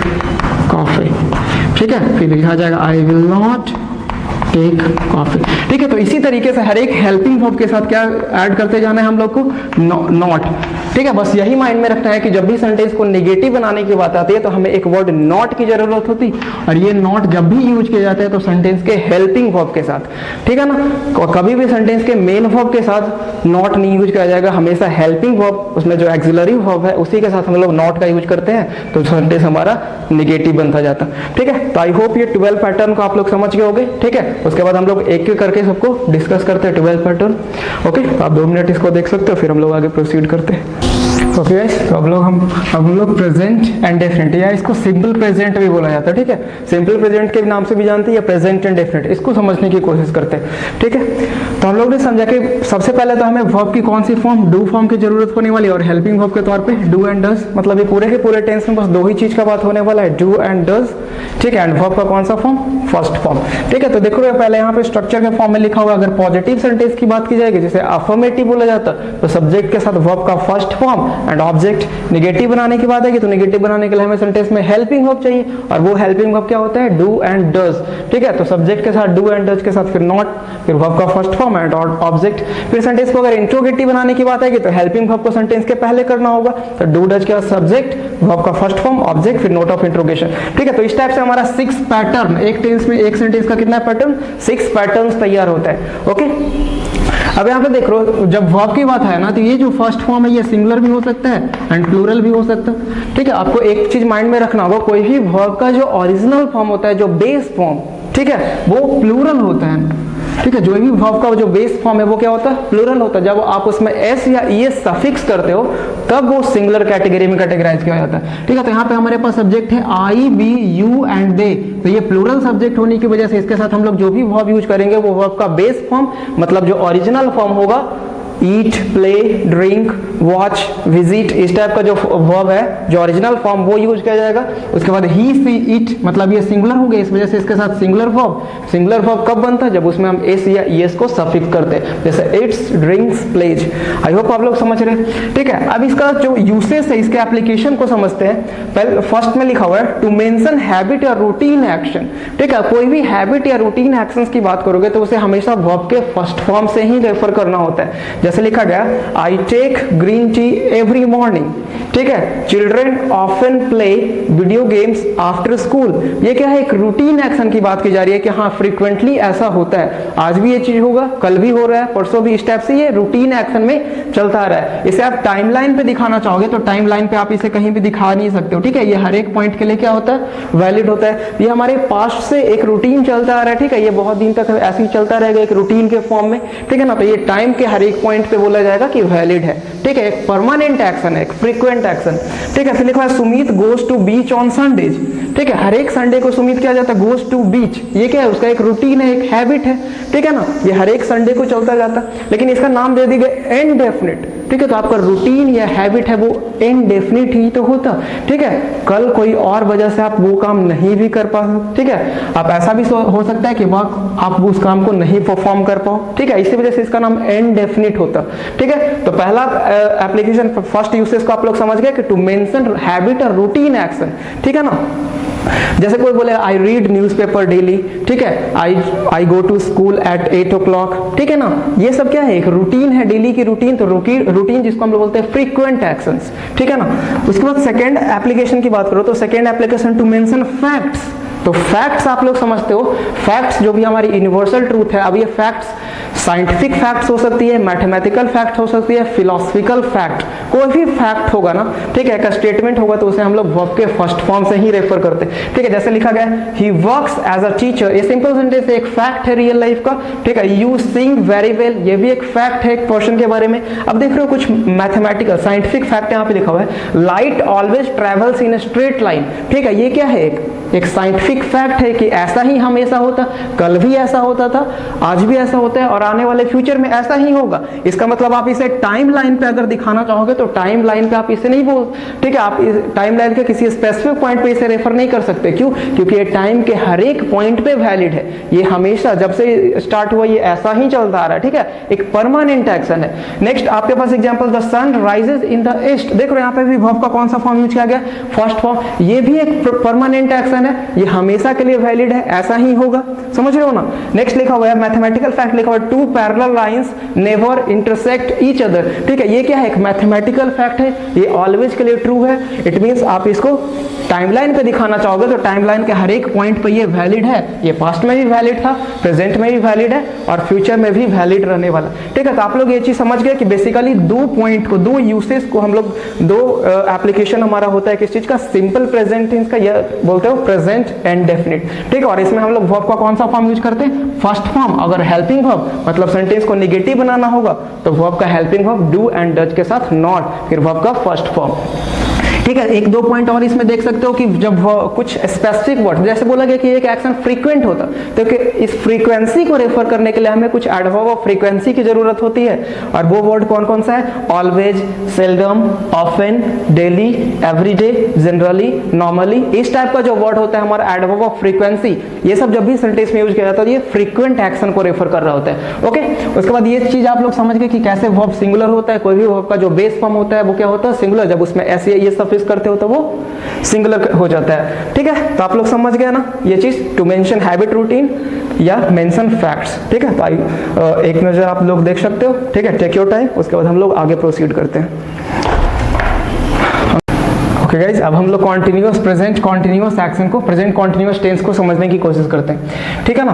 coffee. ठीक है, फिर लिखा जाएगा I will not take coffee. ठीक है, तो इसी तरीके से हर एक हेल्पिंग वर्ब के साथ क्या ऐड करते जाना है हम लोग को? नॉट। ठीक है, बस यही माइंड में रखना है कि जब भी सेंटेंस को नेगेटिव बनाने की बात आती है तो हमें एक वर्ड नॉट की जरूरत होती, और ये नॉट जब भी यूज किया जाता है तो सेंटेंस के हेल्पिंग वर्ब के साथ। ठीक है ना, कभी भी सेंटेंस के मेन वर्ब के साथ नॉट नहीं यूज किया जाएगा, हमेशा हेल्पिंग वर्ब, उसमें जो एक्सिलरी वर्ब है उसी के साथ हम लोग नॉट का यूज करते हैं, तो सेंटेंस हमारा नेगेटिव बनता जाता। ठीक है, तो आई होप ये 12 पैटर्न को आप लोग समझ गए होंगे। ठीक है, उसके बाद हम लोग एक एक करके सबको डिस्कस करते हैं 12 पैटर्न। ओके, आप 2 मिनट इसको देख सकते हो, फिर हम लोग आगे प्रोसीड करते हैं। ओके गाइस, तो अब हम लोग प्रेजेंट एंड डेफिनेट, या इसको सिंपल प्रेजेंट भी बोला जाता है। ठीक है, सिंपल प्रेजेंट के नाम से भी जानते हैं, या प्रेजेंट एंड डेफिनेट, इसको समझने की कोशिश करते हैं। ठीक है, तो हम लोग ने समझा कि सबसे पहले तो हमें वर्ब की कौन सी फॉर्म? डू फॉर्म की जरूरत होने वाली है, और हेल्पिंग वर्ब के तौर पे डू एंड डज। मतलब ये पूरे के पूरे टेंस में बस 2 ही चीज का बात होने वाला है, डू एंड डज। ठीक है, एंड वर्ब का कौन सा फॉर्म? First form. ठीक है, तो देखो पहले यहाँ पे स्ट्रक्चर के फॉर्म में लिखा होगा, अगर पॉजिटिव सेंटेंस की बात की जाएगी, जैसे अफर्मेटिव बोला जाता है, तो सब्जेक्ट के साथ वर्ब का first form and object. Negative बनाने की बात है कि तो नेगेटिव बनाने के लिए हमें सेंटेंस में हेल्पिंग वर्ब चाहिए, और वो हेल्पिंग वर्ब क्या होता है? Do and does. ठीक है, तो सब्जेक्ट के साथ डू एंड डज के साथ फिर नॉट, फिर वर्ब का फर्स्ट फॉर्म एंड ऑब्जेक्ट। फिर सेंटेंस को अगर इंट्रोगेटिव बनाने की बात है कि तो हेल्पिंग वर्ब को सेंटेंस के पहले करना होगा, तो डू डज के सब्जेक्ट, वर्ब का फर्स्ट फॉर्म, ऑब्जेक्ट, फिर नोट ऑफ इंट्रोगेशन। ठीक है, तो इस टाइप से हमारा 6 पैटर्न, एक टेंस में एक सेंटेंस का कितना पैटर्न? 6 पैटर्न्स तैयार होता है। ओके, अब यहाँ पे देख लो, जब वर्ब की बात है ना, तो ये जो फर्स्ट फॉर्म है ये सिंगुलर भी हो सकता है एंड प्लूरल भी हो सकता है। ठीक है, आपको एक चीज माइंड में रखना होगा, कोई भी वर्ब का जो ओरिजिनल फॉर्म होता है, जो बेस फॉर्म, ठीक है, वो प्लूरल होता है। ठीक है, जो भी वर्ब का जो बेस फॉर्म है वो क्या होता है? प्लूरल होता है। जब आप उसमें एस या ईएस सफिक्स करते हो तब वो सिंगुलर कैटेगरी में कैटेगराइज किया जाता है। ठीक है, तो यहाँ पे हमारे पास सब्जेक्ट है आई, बी, यू एंड दे, तो ये प्लूरल सब्जेक्ट होने की वजह से इसके साथ हम लोग जो भी वर्ब यूज करेंगे वो वर्ब का बेस फॉर्म, मतलब जो ओरिजिनल फॉर्म होगा, ईट, प्ले, ड्रिंक, वॉच, विजिट, इस टाइप का जो वर्ब है, जो ओरिजिनल फॉर्म, वो यूज किया जाएगा। उसके बाद ही, सी, इट, मतलब ये सिंगुलर हो गया, इस वजह से इसके साथ सिंगुलर वर्ब कब बनता है? जब उसमें हम एस या ईएस को सफिक्स करते हैं, जैसे eats, drinks, plays. I hope आप लोग समझ रहे हैं। ठीक है, अब इसका जो यूसेज है, इसके एप्लीकेशन को समझते हैं। पहले फर्स्ट में लिखा हुआ है टू मेंशन हैबिट या रूटीन एक्शन। ठीक है, कोई भी हैबिट या रूटीन एक्शंस की बात करोगे तो उसे हमेशा वर्ब के फर्स्ट फॉर्म से ही रेफर करना होता है। जैसे लिखा गया I take green tea every morning. ठीक है, children often play video games after school. ये क्या है? एक रूटीन एक्शन की बात की जा रही है कि हाँ फ्रीक्वेंटली ऐसा होता है, आज भी ये चीज होगा, कल भी हो रहा है, परसों भी, इस टाइप से ये रूटीन एक्शन में चलता आ रहा है। इसे आप टाइमलाइन पे दिखाना चाहोगे तो टाइमलाइन पे आप इसे कहीं भी दिखा नहीं सकते हो। ठीक है, ये हर एक पॉइंट के लिए क्या होता है? वैलिड होता है। ये हमारे पास्ट से एक रूटीन चलता आ रहा है। ठीक है, ये बहुत दिन तक ऐसे ही चलता रहेगा एक रूटीन के फॉर्म में। ठीक है ना, तो ये टाइम के हर एक पॉइंट पे बोला जाएगा कि वैलिड है। ठीक है, एक परमानेंट एक्शन है, एक फ्रीक्वेंट एक्शन। ठीक है, फिर लिखा है Sumit goes to beach on Sundays. ठीक है, हर एक संडे को सुमित क्या जाता है, गोज टू बीच, ये क्या है, उसका एक रूटीन है, एक हैबिट है, ठीक है ना, ये हर एक संडे को चलता जाता, लेकिन इसका नाम दे दिया इनडेफिनिट, ठीक है, तो आपका रूटीन या हैबिट है वो इनडेफिनिट ही तो होता, ठीक है, कल कोई और वजह से आप वो काम नहीं भी कर पाओ, ठीक है, आप ऐसा भी हो सकता है कि आप उस काम को नहीं परफॉर्म कर पाओ, ठीक है, इसी वजह से इसका नाम इनडेफिनिट होता, ठीक है। तो पहला एप्लीकेशन, फर्स्ट यूसेज को आप लोग समझ गए कि टू मेंशन हैबिट और रूटीन एक्शन, ठीक है ना। जैसे कोई बोले आई रीड न्यूज़पेपर डेली, ठीक है, I go to school at 8 o'clock, ठीक है ना, ये सब क्या है, एक रूटीन है, डेली की रूटीन, तो रूटीन जिसको हम लोग बोलते हैं फ्रीक्वेंट एक्शंस, ठीक है ना। उसके बाद सेकंड एप्लीकेशन की बात करो तो second application to mention facts, तो फैक्ट्स आप लोग समझते हो, फैक्ट्स जो भी हमारी यूनिवर्सल ट्रूथ है, अब ये फैक्ट्स साइंटिफिक फैक्ट्स हो सकती है, मैथमेटिकल फैक्ट हो सकती है, फिलोसफिकल फैक्ट, कोई भी फैक्ट होगा ना, ठीक है, एक स्टेटमेंट होगा तो उसे हम लोग वर्ब के फर्स्ट फॉर्म से ही रेफर करते हैं, ठीक है, जैसे लिखा गया है he works as a teacher, ये सिंपल सेंटेंस एक फैक्ट है रियल लाइफ का, ठीक है, यू सिंग वेरी वेल, ये भी एक फैक्ट है एक पर्सन के बारे में। अब देख रहे हो कुछ मैथमेटिकल साइंटिफिक फैक्ट यहाँ पे लिखा हुआ है, light always travels in straight line, ठीक है, ये क्या है, एक साइंटिफिक फैक्ट है कि ऐसा ही हमेशा होता, कल भी ऐसा होता था, आज भी ऐसा होता है और आने वाले फ्यूचर में ऐसा ही होगा। इसका मतलब आप इसे टाइम लाइन पे अगर दिखाना चाहोगे तो टाइम लाइन पे आप इसे नहीं बोल, ठीक है, आप टाइम लाइन के किसी स्पेसिफिक पॉइंट पे इसे रेफर नहीं कर सकते, क्यों, क्योंकि ये टाइम के हर एक पॉइंट पे वैलिड है, ये हमेशा जब से स्टार्ट हुआ ये ऐसा ही चलता आ रहा है, ठीक है, एक परमानेंट एक्शन है। नेक्स्ट आपके पास example, the sun rises in the east, देख रहे हो यहाँ पे भी वर्ब का कौन सा फॉर्म यूज किया गया, फर्स्ट फॉर्म, ये भी एक परमानेंट एक्शन है, ये हमेशा के लिए वैलिड है, ऐसा ही होगा, समझ रहे हो ना। नेक्स्ट लिखा हुआ है मैथमेटिकल फैक्ट, लिखा हुआ है two parallel lines never intersect each other, ठीक है, ये क्या है, एक मैथमेटिकल फैक्ट है, ये ऑलवेज के लिए ट्रू है, इट मींस आप इसको टाइमलाइन पे दिखाना चाहोगे तो टाइमलाइन के हर एक पॉइंट पे ये वैलिड है, ये पास्ट में भी वैलिड था, प्रेजेंट में भी वैलिड है और फ्यूचर में भी वैलिड रहने वाला, ठीक है। तो आप लोग ये चीज समझ गए कि बेसिकली दो पॉइंट को, दो यूसेज को हम लोग, दो एप्लीकेशन हमारा होता है किस चीज का, सिंपल प्रेजेंट टेंस का, ये बोलते हो प्रेजेंट एंड डेफिनिट, ठीक है, और इसमें हम लोग वर्ब का कौन सा फॉर्म यूज करते हैं, फर्स्ट फॉर्म। अगर हेल्पिंग वर्ब मतलब सेंटेंस को नेगेटिव बनाना होगा तो वर्ब का helping verb do and does के साथ नॉट, फिर वर्ब का फर्स्ट फॉर्म, ठीक है। एक दो पॉइंट और इसमें देख सकते हो कि जब कुछ स्पेसिफिक वर्ड, जैसे बोला गया कि एक एक्शन फ्रीक्वेंट होता, तो इस फ्रीक्वेंसी को रेफर करने के लिए हमें कुछ एडवर्ब ऑफ फ्रीक्वेंसी की जरूरत होती है, और वो वर्ड कौन कौन सा है, always, seldom, often, daily, everyday, generally, normally, इस टाइप का जो वर्ड होता है हमारा एडवर्ब ऑफ फ्रीक्वेंसी, ये सब जब भी सेंटेंस में यूज किया जाता है ये फ्रीक्वेंट एक्शन को रेफर कर रहा होता है, ओके। उसके बाद ये चीज आप लोग समझ गए कि कैसे वर्ब सिंगुलर होता है, कोई भी वर्ब का जो बेस फॉर्म होता है वो क्या होता है, सिंगुलर, जब उसमें ऐसे ये सफिक्स करते हो तो वो सिंगुलर हो जाता है, ठीक है। तो आप लोग समझ गए ना ये चीज, टू मेंशन हैबिट, रूटीन या मेंशन फैक्ट्स, ठीक है। तो एक नजर आप लोग देख सकते हो, ठीक है, टेक योर टाइम, उसके बाद हम लोग आगे प्रोसीड करते हैं। ओके गाइस, अब हम लोग कॉन्टिन्यूअस प्रेजेंट कॉन्टिन्यूअस एक्शन को, प्रेजेंट कॉन्टिन्यूअस टेंस को समझने की कोशिश करते हैं, ठीक है ना।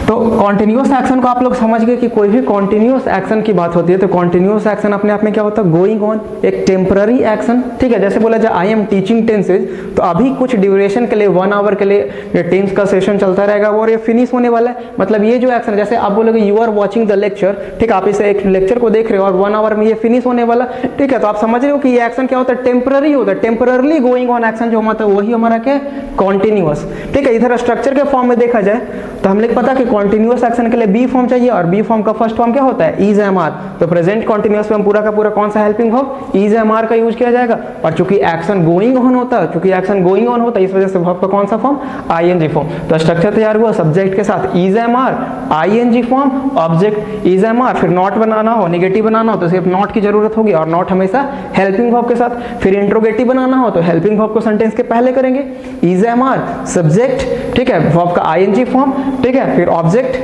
तो कॉन्टिन्यूअस एक्शन को आप लोग समझ गए कि कोई भी कॉन्टिन्यूअस एक्शन की बात होती है तो कॉन्टिन्यूअस एक्शन अपने आप में क्या होता है, गोइंग ऑन, एक टेम्पररी एक्शन, ठीक है। जैसे बोला जाए आई एम टीचिंग टेंसेज, तो अभी कुछ ड्यूरेशन के लिए 1 आवर के लिए ये टेंस का सेशन चलता रहेगा और ये फिनिश होने वाला है, मतलब ये जो एक्शन, जैसे आप बोलोगे you are watching the lecture, ठीक है, आप इसे एक लेक्चर को देख रहे हो और 1 आवर में ये फिनिश होने वाला, ठीक है। तो आप समझ रहे हो कि ये एक्शन क्या होता है, टेम्पररी होता है, टेम्पररी गोइंग ऑन एक्शन जो होता है वही हमारा क्या, कॉन्टिन्यूअस, ठीक है। इधर स्ट्रक्चर के फॉर्म में देखा जाए तो हम लोग पता कि कॉन्टिन्यूअस एक्शन के लिए बी फॉर्म चाहिए और बी फॉर्म का फर्स्ट फॉर्म क्या होता है, इज एम आर, तो प्रेजेंट कॉन्टिन्यूअस में पूरा का पूरा कौन सा helping verb, is am are का यूज किया जाएगा, और चूंकि एक्शन गोइंग ऑन होता है, चूंकि एक्शन गोइंग ऑन होता है इस वजह से वर्ब का कौन सा फॉर्म, आईएनजी फॉर्म। तो स्ट्रक्चर तैयार हुआ, सब्जेक्ट के साथ is am are, ING form, object is am are, फिर नॉट बनाना हो, नेगेटिव बनाना हो तो सिर्फ नॉट की जरूरत होगी और नॉट हमेशा हेल्पिंग वर्ब के साथ, फिर इंट्रोगेटिव बनाना हो तो हेल्पिंग वर्ब को सेंटेंस के पहले करेंगे, इज एम आर, सब्जेक्ट, ठीक है, वर्ब का आईएनजी फॉर्म, ठीक है, फिर ऑब्जेक्ट,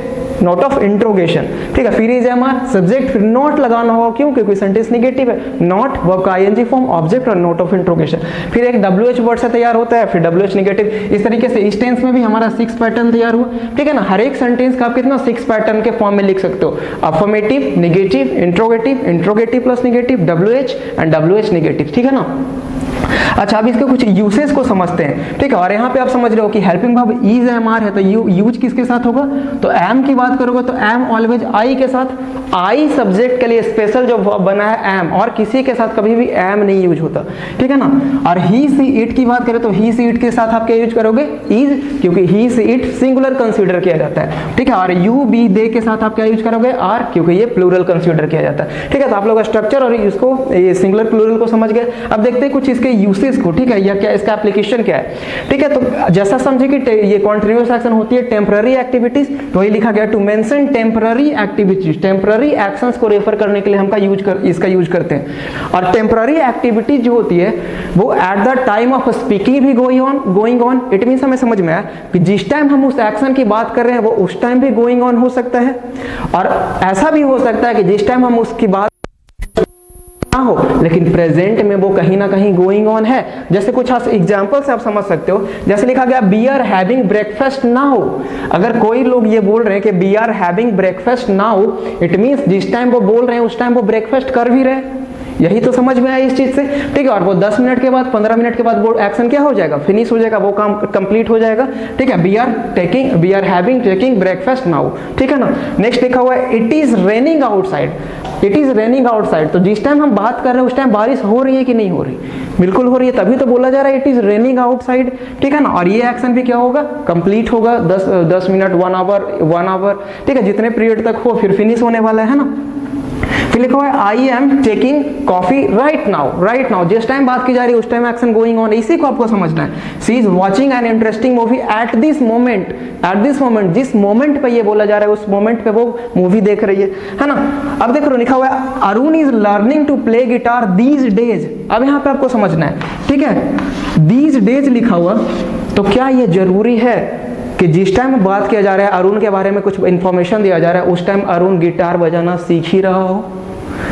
नोट ऑफ इंट्रोगेशन, ठीक है, फिर इज एम आर, सब्जेक्ट, फिर नॉट लगाना होगा, क्यों, क्योंकि सेंटेंस नेगेटिव है, नॉट, वर्ब का आईएनजी फॉर्म, ऑब्जेक्ट और नोट ऑफ इंट्रोगेशन, फिर एक डब्ल्यूएच वर्ड से तैयार होता है, फिर डब्ल्यूएच नेगेटिव। इस तरीके से इस टेंस में भी हमारा 6 पैटर्न तैयार हुआ, ठीक है ना। हर एक सेंटेंस का आप कितना 6 पैटर्न के फॉर्म में लिख सकते हो, affirmative, negative, interrogative, interrogative plus negative, WH and WH negative, ठीक है ना। अच्छा, अब इसके कुछ यूसेज को समझते हैं, ठीक है। और यहाँ पे आप समझ रहे हो कि helping verb is am are है, तो यूज किसके साथ होगा, तो एम की बात करोगे तो एम ऑलवेज आई के साथ। आई सब्जेक्ट के लिए स्पेशल जो वर्ब बना है एम, और किसी के साथ कभी भी एम नहीं यूज होता, ठीक है ना। और ही सी इट की बात करें तो ही सी इट के साथ आप क्या यूज करोगे, इज, क्योंकि ही सी इट सिंगुलर कंसीडर किया जाता है, ठीक है। और यू बी दे के साथ आप क्या यूज करोगे, आर, क्योंकि ये प्लूरल कंसीडर किया जाता है, ठीक है। तो आप लोग स्ट्रक्चर और इसको ये सिंगुलर प्लूरल को समझ गए। अब देखते हैं कुछ इसके यूसेज को, ठीक है, या क्या इसका एप्लीकेशन क्या है, ठीक है। तो जैसा समझे कि ये कॉन्टिन्यूअस एक्शन होती है टेम्पररी एक्टिविटीज, तो वही लिखा गया to mention temporary activities, temporary actions को रेफर करने के लिए हम इसका यूज करते हैं। और टेम्पररी एक्टिविटीज जो होती है वो at the time of speaking भी गोइंग ऑन, इट मींस हमें समझ में आया कि जिस टाइम हम उस एक्शन की बात कर रहे हैं वो उस टाइम भी गोइंग ऑन हो सकता है, और ऐसा भी हो सकता है कि जिस टाइम हम उसकी बात ना हो लेकिन प्रेजेंट में वो कहीं ना कहीं गोइंग ऑन है। जैसे कुछ एग्जांपल से आप समझ सकते हो, जैसे लिखा गया we are having breakfast now. अगर कोई लोग ये बोल रहे हैं कि we are having breakfast now, it means जिस टाइम वो बोल रहे हैं उस टाइम वो ब्रेकफास्ट कर भी रहे हैं। यही तो समझ में आया इस चीज से, ठीक है। और वो 10 मिनट के बाद 15 मिनट के बाद वो एक्शन क्या हो जाएगा, फिनिश हो जाएगा, वो काम कंप्लीट हो जाएगा, ठीक है। We are having taking breakfast now, ठीक है ना। नेक्स्ट लिखा हुआ है it is raining outside, it is raining outside. तो जिस टाइम हम बात कर रहे हैं उस टाइम बारिश हो रही है कि नहीं हो रही, बिल्कुल हो रही है, तभी तो बोला जा रहा है इट इज रेनिंग आउटसाइड, ठीक है ना। और ये एक्शन भी क्या होगा, कंप्लीट होगा, 10 मिनट 1 आवर, ठीक है, जितने पीरियड तक हो फिर फिनिश होने वाला है ना। फिर लिखा हुआ है I am taking coffee right now, right now जिस टाइम बात की जा रही है उस टाइम एक्शन गोइंग ऑन, इसी को आपको समझना है। She is watching an interesting movie at this moment, at this moment, जिस मोमेंट पे ये बोला जा रहा है उस मोमेंट पे वो मूवी देख रही है ना। अब देखो लिखा हुआ है Arun is learning to play guitar these days. अब यहाँ पे आपको समझना है, ठीक है, दीज डेज लिखा हुआ, तो क्या ये जरूरी है कि जिस टाइम बात किया जा रहा है अरुण के बारे में कुछ इंफॉर्मेशन दिया जा रहा है उस टाइम अरुण गिटार बजाना सीख ही रहा हो,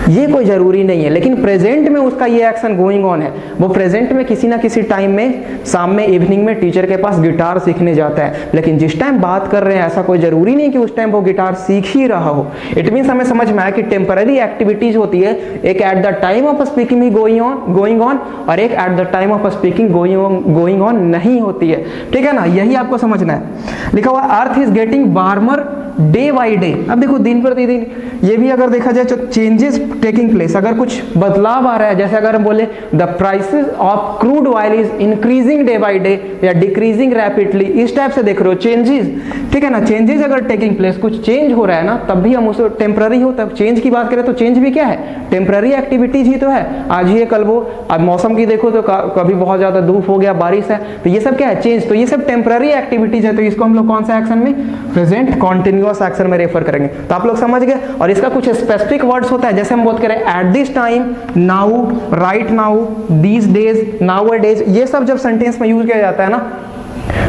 ये कोई जरूरी नहीं है। लेकिन प्रेजेंट में उसका ये एक्शन गोइंग ऑन है, वो प्रेजेंट में किसी ना किसी टाइम में शाम में इवनिंग में टीचर के पास गिटार सीखने जाता है, लेकिन जिस टाइम बात कर रहे हैं ऐसा कोई जरूरी नहीं कि उस टाइम वो गिटार सीख ही रहा हो। इट मींस हमें समझ में आया कि टेम्पररी एक्टिविटीज होती है, एक at the time of speaking he going on और एक at the time of speaking going on नहीं होती है, ठीक है ना। यही आपको समझना है। लिखा हुआ earth is getting warmer day by day. अब देखो दिन प्रतिदिन ये भी अगर देखा जाए तो चेंजेस टेकिंग प्लेस, अगर कुछ बदलाव आ रहा है, जैसे अगर हम बोले the prices of crude oil is increasing day by day या डिक्रीजिंग रैपिडली, इस टाइप से देख रहे हो चेंजेस, ठीक है ना। चेंजेस अगर टेकिंग प्लेस, कुछ चेंज हो रहा है ना, तब भी हम उसे टेम्पररी हो, तब चेंज की बात करें तो चेंज भी क्या है, टेम्पररी एक्टिविटीज ही तो है। आज ये कल वो, अब मौसम की देखो तो कभी बहुत ज्यादा धूप हो गया, बारिश है, तो ये सब क्या है, चेंज। तो ये सब टेम्पररी एक्टिविटीज है, तो इसको हम लोग कौन सा एक्शन में, प्रेजेंट कॉन्टिन्यूअस एक्शन में रेफर करेंगे। तो आप लोग समझ गए। और इसका कुछ स्पेसिफिक वर्ड्स होता है, जैसे हम बात करें at this time, now, right now, these days, now a days, ये सब जब सेंटेंस में यूज किया जाता है ना,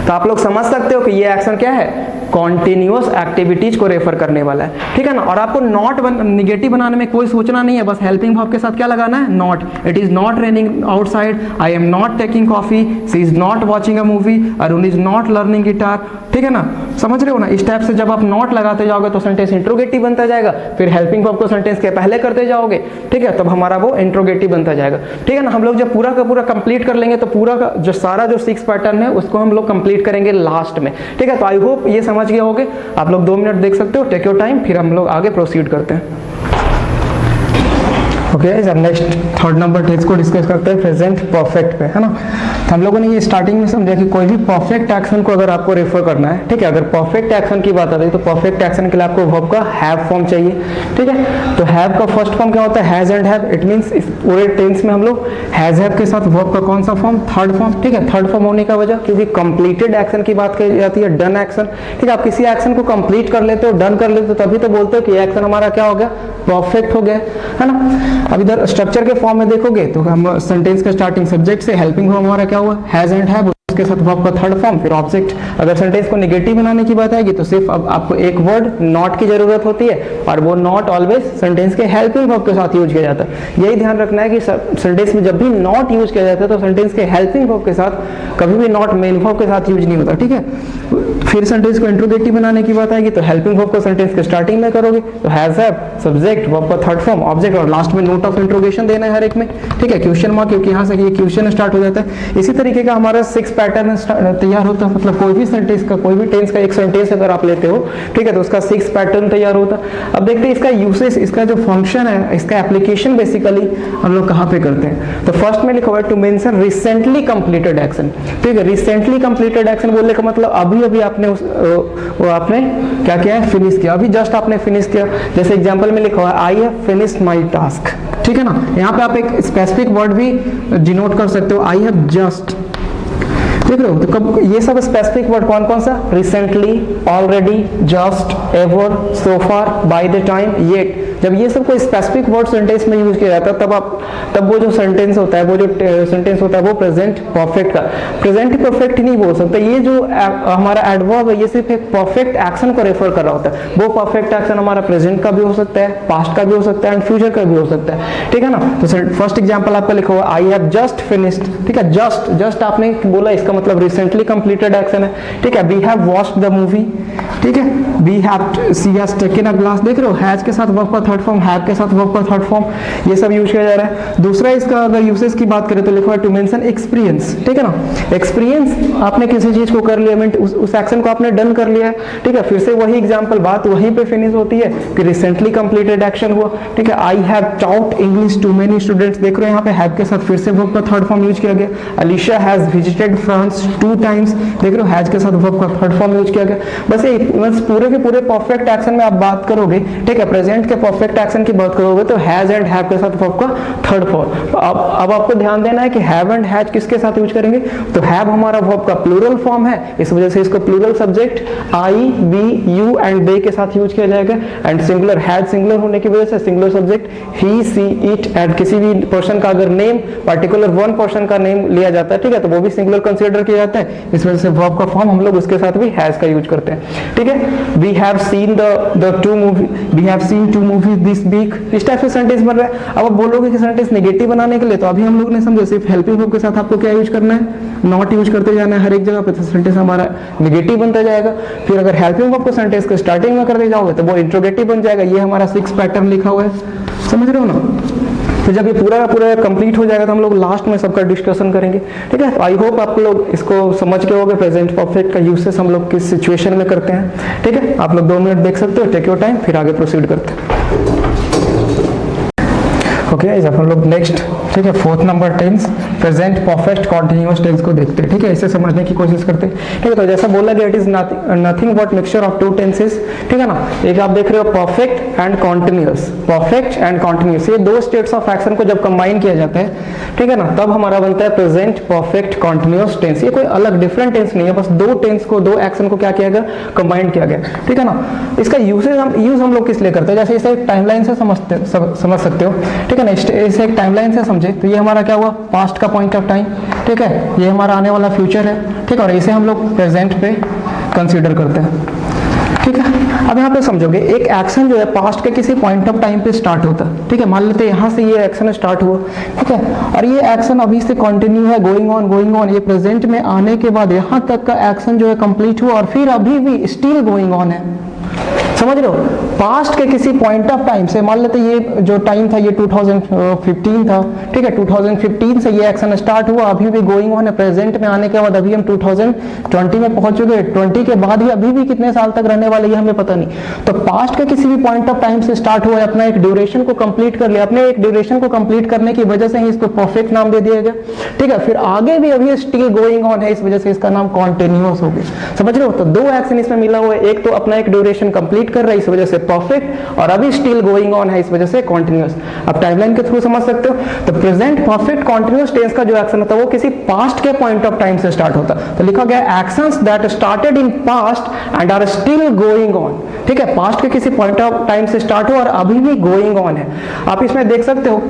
तो आप लोग समझ सकते हो कि ये एक्शन क्या है, कॉन्टिन्यूअस एक्टिविटीज को रेफर करने वाला है, ठीक है ना। और आपको नॉट निगेटिव बनाने में कोई सोचना नहीं है, बस हेल्पिंग वर्ब के साथ क्या लगाना है, not. It is not raining outside, I am not taking coffee, she is not watching a movie, Arun is not learning guitar, ठीक है ना। समझ रहे हो ना। इस टाइप से जब आप नॉट लगाते जाओगे तो सेंटेंस इंट्रोगेटिव बनता जाएगा, फिर हेल्पिंग वर्ब को सेंटेंस के पहले करते जाओगे, ठीक है, तब हमारा वो इंट्रोगेटिव बनता जाएगा, ठीक है ना। हम लोग जब पूरा का पूरा कंप्लीट कर लेंगे तो पूरा का जो सारा जो 6 पैटर्न है उसको हम लोग कंप्लीट करेंगे लास्ट में, ठीक है। तो आई होप ये समझ गए होगे। आप लोग 2 मिनट देख सकते हो, टेक योर टाइम, फिर हम लोग आगे प्रोसीड करते हैं। ओके, अब नेक्स्ट थर्ड नंबर टेक्स्ट को डिस्कस करते हैं प्रेजेंट परफेक्ट पे, है ना। तो हम लोगों ने ये स्टार्टिंग में समझा कि कोई भी परफेक्ट एक्शन को अगर आपको रेफर करना है, ठीक है, अगर परफेक्ट एक्शन की बात आती है तो परफेक्ट एक्शन के लिए आपको वर्ब का हैव फॉर्म चाहिए, ठीक है। तो हैव का फर्स्ट फॉर्म क्या होता है, has and have. It means इस पूरे टेंस में हम लोग हैज हैव के साथ वर्ब का कौन सा फॉर्म, थर्ड फॉर्म, ठीक है। थर्ड फॉर्म होने का वजह क्योंकि कंप्लीटेड एक्शन की बात की जाती है, डन एक्शन, ठीक है। आप किसी एक्शन को कंप्लीट कर लेते हो, डन कर लेते हो, तभी तो बोलते हो कि एक्शन हमारा क्या हो गया, परफेक्ट हो गया, है ना। अब इधर स्ट्रक्चर के फॉर्म में देखोगे तो हम सेंटेंस के स्टार्टिंग सब्जेक्ट से हेल्पिंग वर्ब हमारा क्या हुआ, हैज एंड हैव, उसके साथ वर्ब का थर्ड फॉर्म, फिर ऑब्जेक्ट। अगर सेंटेंस को नेगेटिव बनाने की बात आएगी तो सिर्फ अब आपको एक वर्ड नॉट की जरूरत होती है, और वो नॉट ऑलवेज सेंटेंस के हेल्पिंग वर्ब के साथ यूज किया जाता है। यही ध्यान रखना है कि सेंटेंस में जब भी नॉट यूज किया जाता है तो सेंटेंस के हेल्पिंग वर्ब के साथ कभी भी नॉट मेन वर्ब के साथ यूज नहीं होता, ठीक है। फिर सेंटेंस को इंट्रोगेटिव बनाने की बात आएगी तो हेल्पिंग वर्ब को सेंटेंस के स्टार्टिंग में करोगे तो हैज हैव, सब्जेक्ट, वर्ब का थर्ड फॉर्म, ऑब्जेक्ट, और लास्ट में नोट ऑफ इंट्रोगेशन देना है हर एक में, ठीक है। क्वेश्चन मार्क, क्योंकि यहाँ से ये क्वेश्चन स्टार्ट हो जाता है। इसी तरीके का हमारा 6 पैटर्न तैयार होता है, मतलब कोई भी सेंटेंस का, कोई भी टेंस का एक सेंटेंस अगर आप लेते हो, ठीक है, तो उसका 6 पैटर्न तैयार होता है। अब देखते हैं इसका यूसेज, इसका जो फंक्शन है, इसका एप्लीकेशन बेसिकली हम लोग कहाँ पे करते हैं। तो फर्स्ट में लिखा हुआ है to mention recently completed action, ठीक है। रिसेंटली कंप्लीटेड एक्शन बोलने का मतलब अभी अभी आपने वो आपने क्या किया है, फिनिश किया, अभी जस्ट आपने फिनिश किया। जैसे एग्जांपल में लिखा हुआ है I have finished my task, ठीक है ना। यहाँ पे आप एक स्पेसिफिक वर्ड भी डिनोट कर सकते हो, आई हैव जस्ट, देख रहे हो। तो कब ये सब स्पेसिफिक वर्ड कौन कौन सा, recently, already, just, ever, so far, by the time, yet. जब ये सब कोई स्पेसिफिक वर्ड सेंटेंस में यूज किया जाता है तब वो जो सेंटेंस होता है, वो जो सेंटेंस होता है वो प्रेजेंट परफेक्ट का, प्रेजेंट परफेक्ट नहीं बोल सकता। ये जो हमारा एडवर्ब है ये सिर्फ एक परफेक्ट एक्शन को रेफर कर रहा होता है। वो परफेक्ट एक्शन हमारा प्रेजेंट का भी हो सकता है, पास्ट का भी हो सकता है, एंड फ्यूचर का भी हो सकता है, ठीक है ना। तो फर्स्ट एग्जांपल आपका लिखा हुआ आई हैव जस्ट फिनिश्ड, ठीक है। जस्ट आपने बोला, इसका मतलब रिसेंटली कंप्लीटेड एक्शन है, ठीक है। We have watched the movie, ठीक है। We have she has taken a glass, देख रहे हो, हैज के साथ वर्ब का थर्ड फॉर्म, हैव के साथ वर्ब का थर्ड फॉर्म, ये सब यूज किया जा रहा है। दूसरा इसका अगर यूसेज की बात करें तो लिखा है टू मेंशन एक्सपीरियंस, ठीक है ना। एक्सपीरियंस, आपने किसी चीज को कर लिया, उस एक्शन को आपने डन कर लिया है, ठीक है। फिर से वही एग्जांपल, बात वहीं पे फिनिश होती है कि रिसेंटली कंप्लीटेड एक्शन हुआ, ठीक है। I have taught English to many students, देख रहे हो यहाँ पे हैव के साथ फिर से वर्ब का थर्ड फॉर्म यूज किया गया। Alisha has visited France 2 times, देख रहे हो, हैज के साथ वर्ब का थर्ड फॉर्म यूज किया गया। बस पूरे के पूरे परफेक्ट एक्शन में आप बात करोगे, ठीक है, प्रेजेंट के परफेक्ट एक्शन की बात करोगे तो हैज एंड हैव के साथ वर्ब का थर्ड फॉर्म। अब आपको ध्यान देना है कि हैव एंड हैज किसके साथ यूज करेंगे, तो हैव हमारा वर्ब का प्लूरल फॉर्म है, इस वजह से इसको plural subject I, we, you and they के साथ यूज किया जाएगा। एंड सिंगुलर, हैज सिंगुलर होने की वजह से singular subject he, she, it, and किसी भी पर्सन का अगर नेम, पर्टिकुलर वन पर्सन का नेम लिया जाता है, ठीक है, तो वो भी सिंगुलर कंसीडर किया जाता है। इस वजह से वर्ब का फॉर्म हम लोग उसके साथ भी हैज का यूज करते हैं, ठीक है। We have seen the 2 movie, we have seen 2 movies this week, इस टाइप से सेंटेंस बन रहा है। अब आप बोलोगे कि सेंटेंस नेगेटिव बनाने के लिए, तो अभी हम लोग ने समझा सिर्फ हेल्पिंग वर्ब के साथ आपको क्या यूज करना है, नॉट यूज करते जाना है हर एक जगह पे, तो सेंटेंस हमारा नेगेटिव बनता जाएगा। फिर अगर हेल्पिंग वर्ब को सेंटेंस को स्टार्टिंग में करते जाओगे तो वो इंट्रोगेटिव बन जाएगा। ये हमारा 6 पैटर्न लिखा हुआ है, समझ रहे हो ना। तो जब ये पूरा कंप्लीट हो जाएगा तो हम लोग लास्ट में सबका डिस्कशन करेंगे, ठीक है। आई होप आप लोग इसको समझ के होगे प्रेजेंट परफेक्ट का यूसेज हम लोग किस सिचुएशन में करते हैं, ठीक है। आप लोग 2 मिनट देख सकते हो, टेक योर टाइम, फिर आगे प्रोसीड करते हैं। ओके, अपन लोग नेक्स्ट, ठीक है, 4th number tense, present perfect continuous tense को देखते हैं, ठीक है। इसे समझने की कोशिश करते हैं, ठीक है। तो जैसा बोला गया it is nothing but mixture of 2 tenses, ठीक है ना। एक आप देख रहे हो perfect and continuous, perfect and continuous, ये 2 स्टेट्स ऑफ एक्शन को जब कंबाइन किया जाता है, ठीक है ना, तब हमारा बनता है प्रेजेंट परफेक्ट कॉन्टिन्यूअस टेंस। ये कोई अलग डिफरेंट टेंस नहीं है, बस 2 टेंस को, 2 एक्शन को क्या किया गया, कंबाइन किया गया, ठीक है ना। इसका यूज हम लोग किस लिए करते हैं, जैसे इसे एक टाइमलाइन से समझ सकते हो, ठीक है ना। इसे एक टाइमलाइन से समझे तो ये हमारा क्या हुआ, पास्ट का पॉइंट ऑफ टाइम, ठीक है, ये हमारा आने वाला फ्यूचर है, ठीक है, और इसे हम लोग प्रेजेंट पे कंसीडर करते हैं, ठीक है। अब यहाँ पे समझोगे एक एक्शन जो है पास्ट के किसी पॉइंट ऑफ टाइम पे स्टार्ट होता है, ठीक है। मान लेते हैं यहाँ से ये एक्शन स्टार्ट हुआ, ठीक है, और ये एक्शन अभी से कंटिन्यू है, गोइंग ऑन, ये प्रेजेंट में आने के बाद यहाँ तक का एक्शन जो है कंप्लीट हुआ और फिर अभी भी स्टिल गोइंग ऑन है, समझ रहे हो। पास्ट के किसी पॉइंट ऑफ टाइम से, मान लेते ये जो टाइम था ये 2015 था, ठीक है, 2015 से ये एक्शन स्टार्ट हुआ, अभी भी गोइंग ऑन है, प्रेजेंट में आने के बाद अभी हम 2020 में पहुंच चुके, 20 के बाद ही अभी भी कितने साल तक रहने वाले ये हमें पता नहीं। तो पास्ट के किसी भी पॉइंट ऑफ टाइम से स्टार्ट हुआ है, अपना एक ड्यूरेशन को कंप्लीट कर लिया, अपने एक ड्यूरेशन को कंप्लीट करने की वजह से ही इसको परफेक्ट नाम दे दिया गया, ठीक है। फिर आगे भी अभी स्टिल गोइंग ऑन है, इस वजह से इसका नाम कॉन्टिन्यूअस हो गया, समझ रहे हो। तो 2 एक्शन इसमें मिला हुआ है, एक तो अपना एक ड्यूरेशन कंप्लीट कर रहा है इस वजह से परफेक्ट, और अभी स्टिल गोइंग ऑन है इस वजह से कॉन्टिन्यूअस। अब टाइमलाइन के थ्रू समझ सकते हो। तो प्रेजेंट परफेक्ट कॉन्टिन्यूअस टेंस का जो एक्शन होता है वो किसी पास्ट के पॉइंट ऑफ टाइम से स्टार्ट होता है। तो लिखा गया actions that started in past and are still going on, ठीक है, पास्ट के किसी पॉइंट ऑफ टाइम से स्टार्ट हो और अभी भी गोइंग ऑन है। आप इसमें देख सकते हो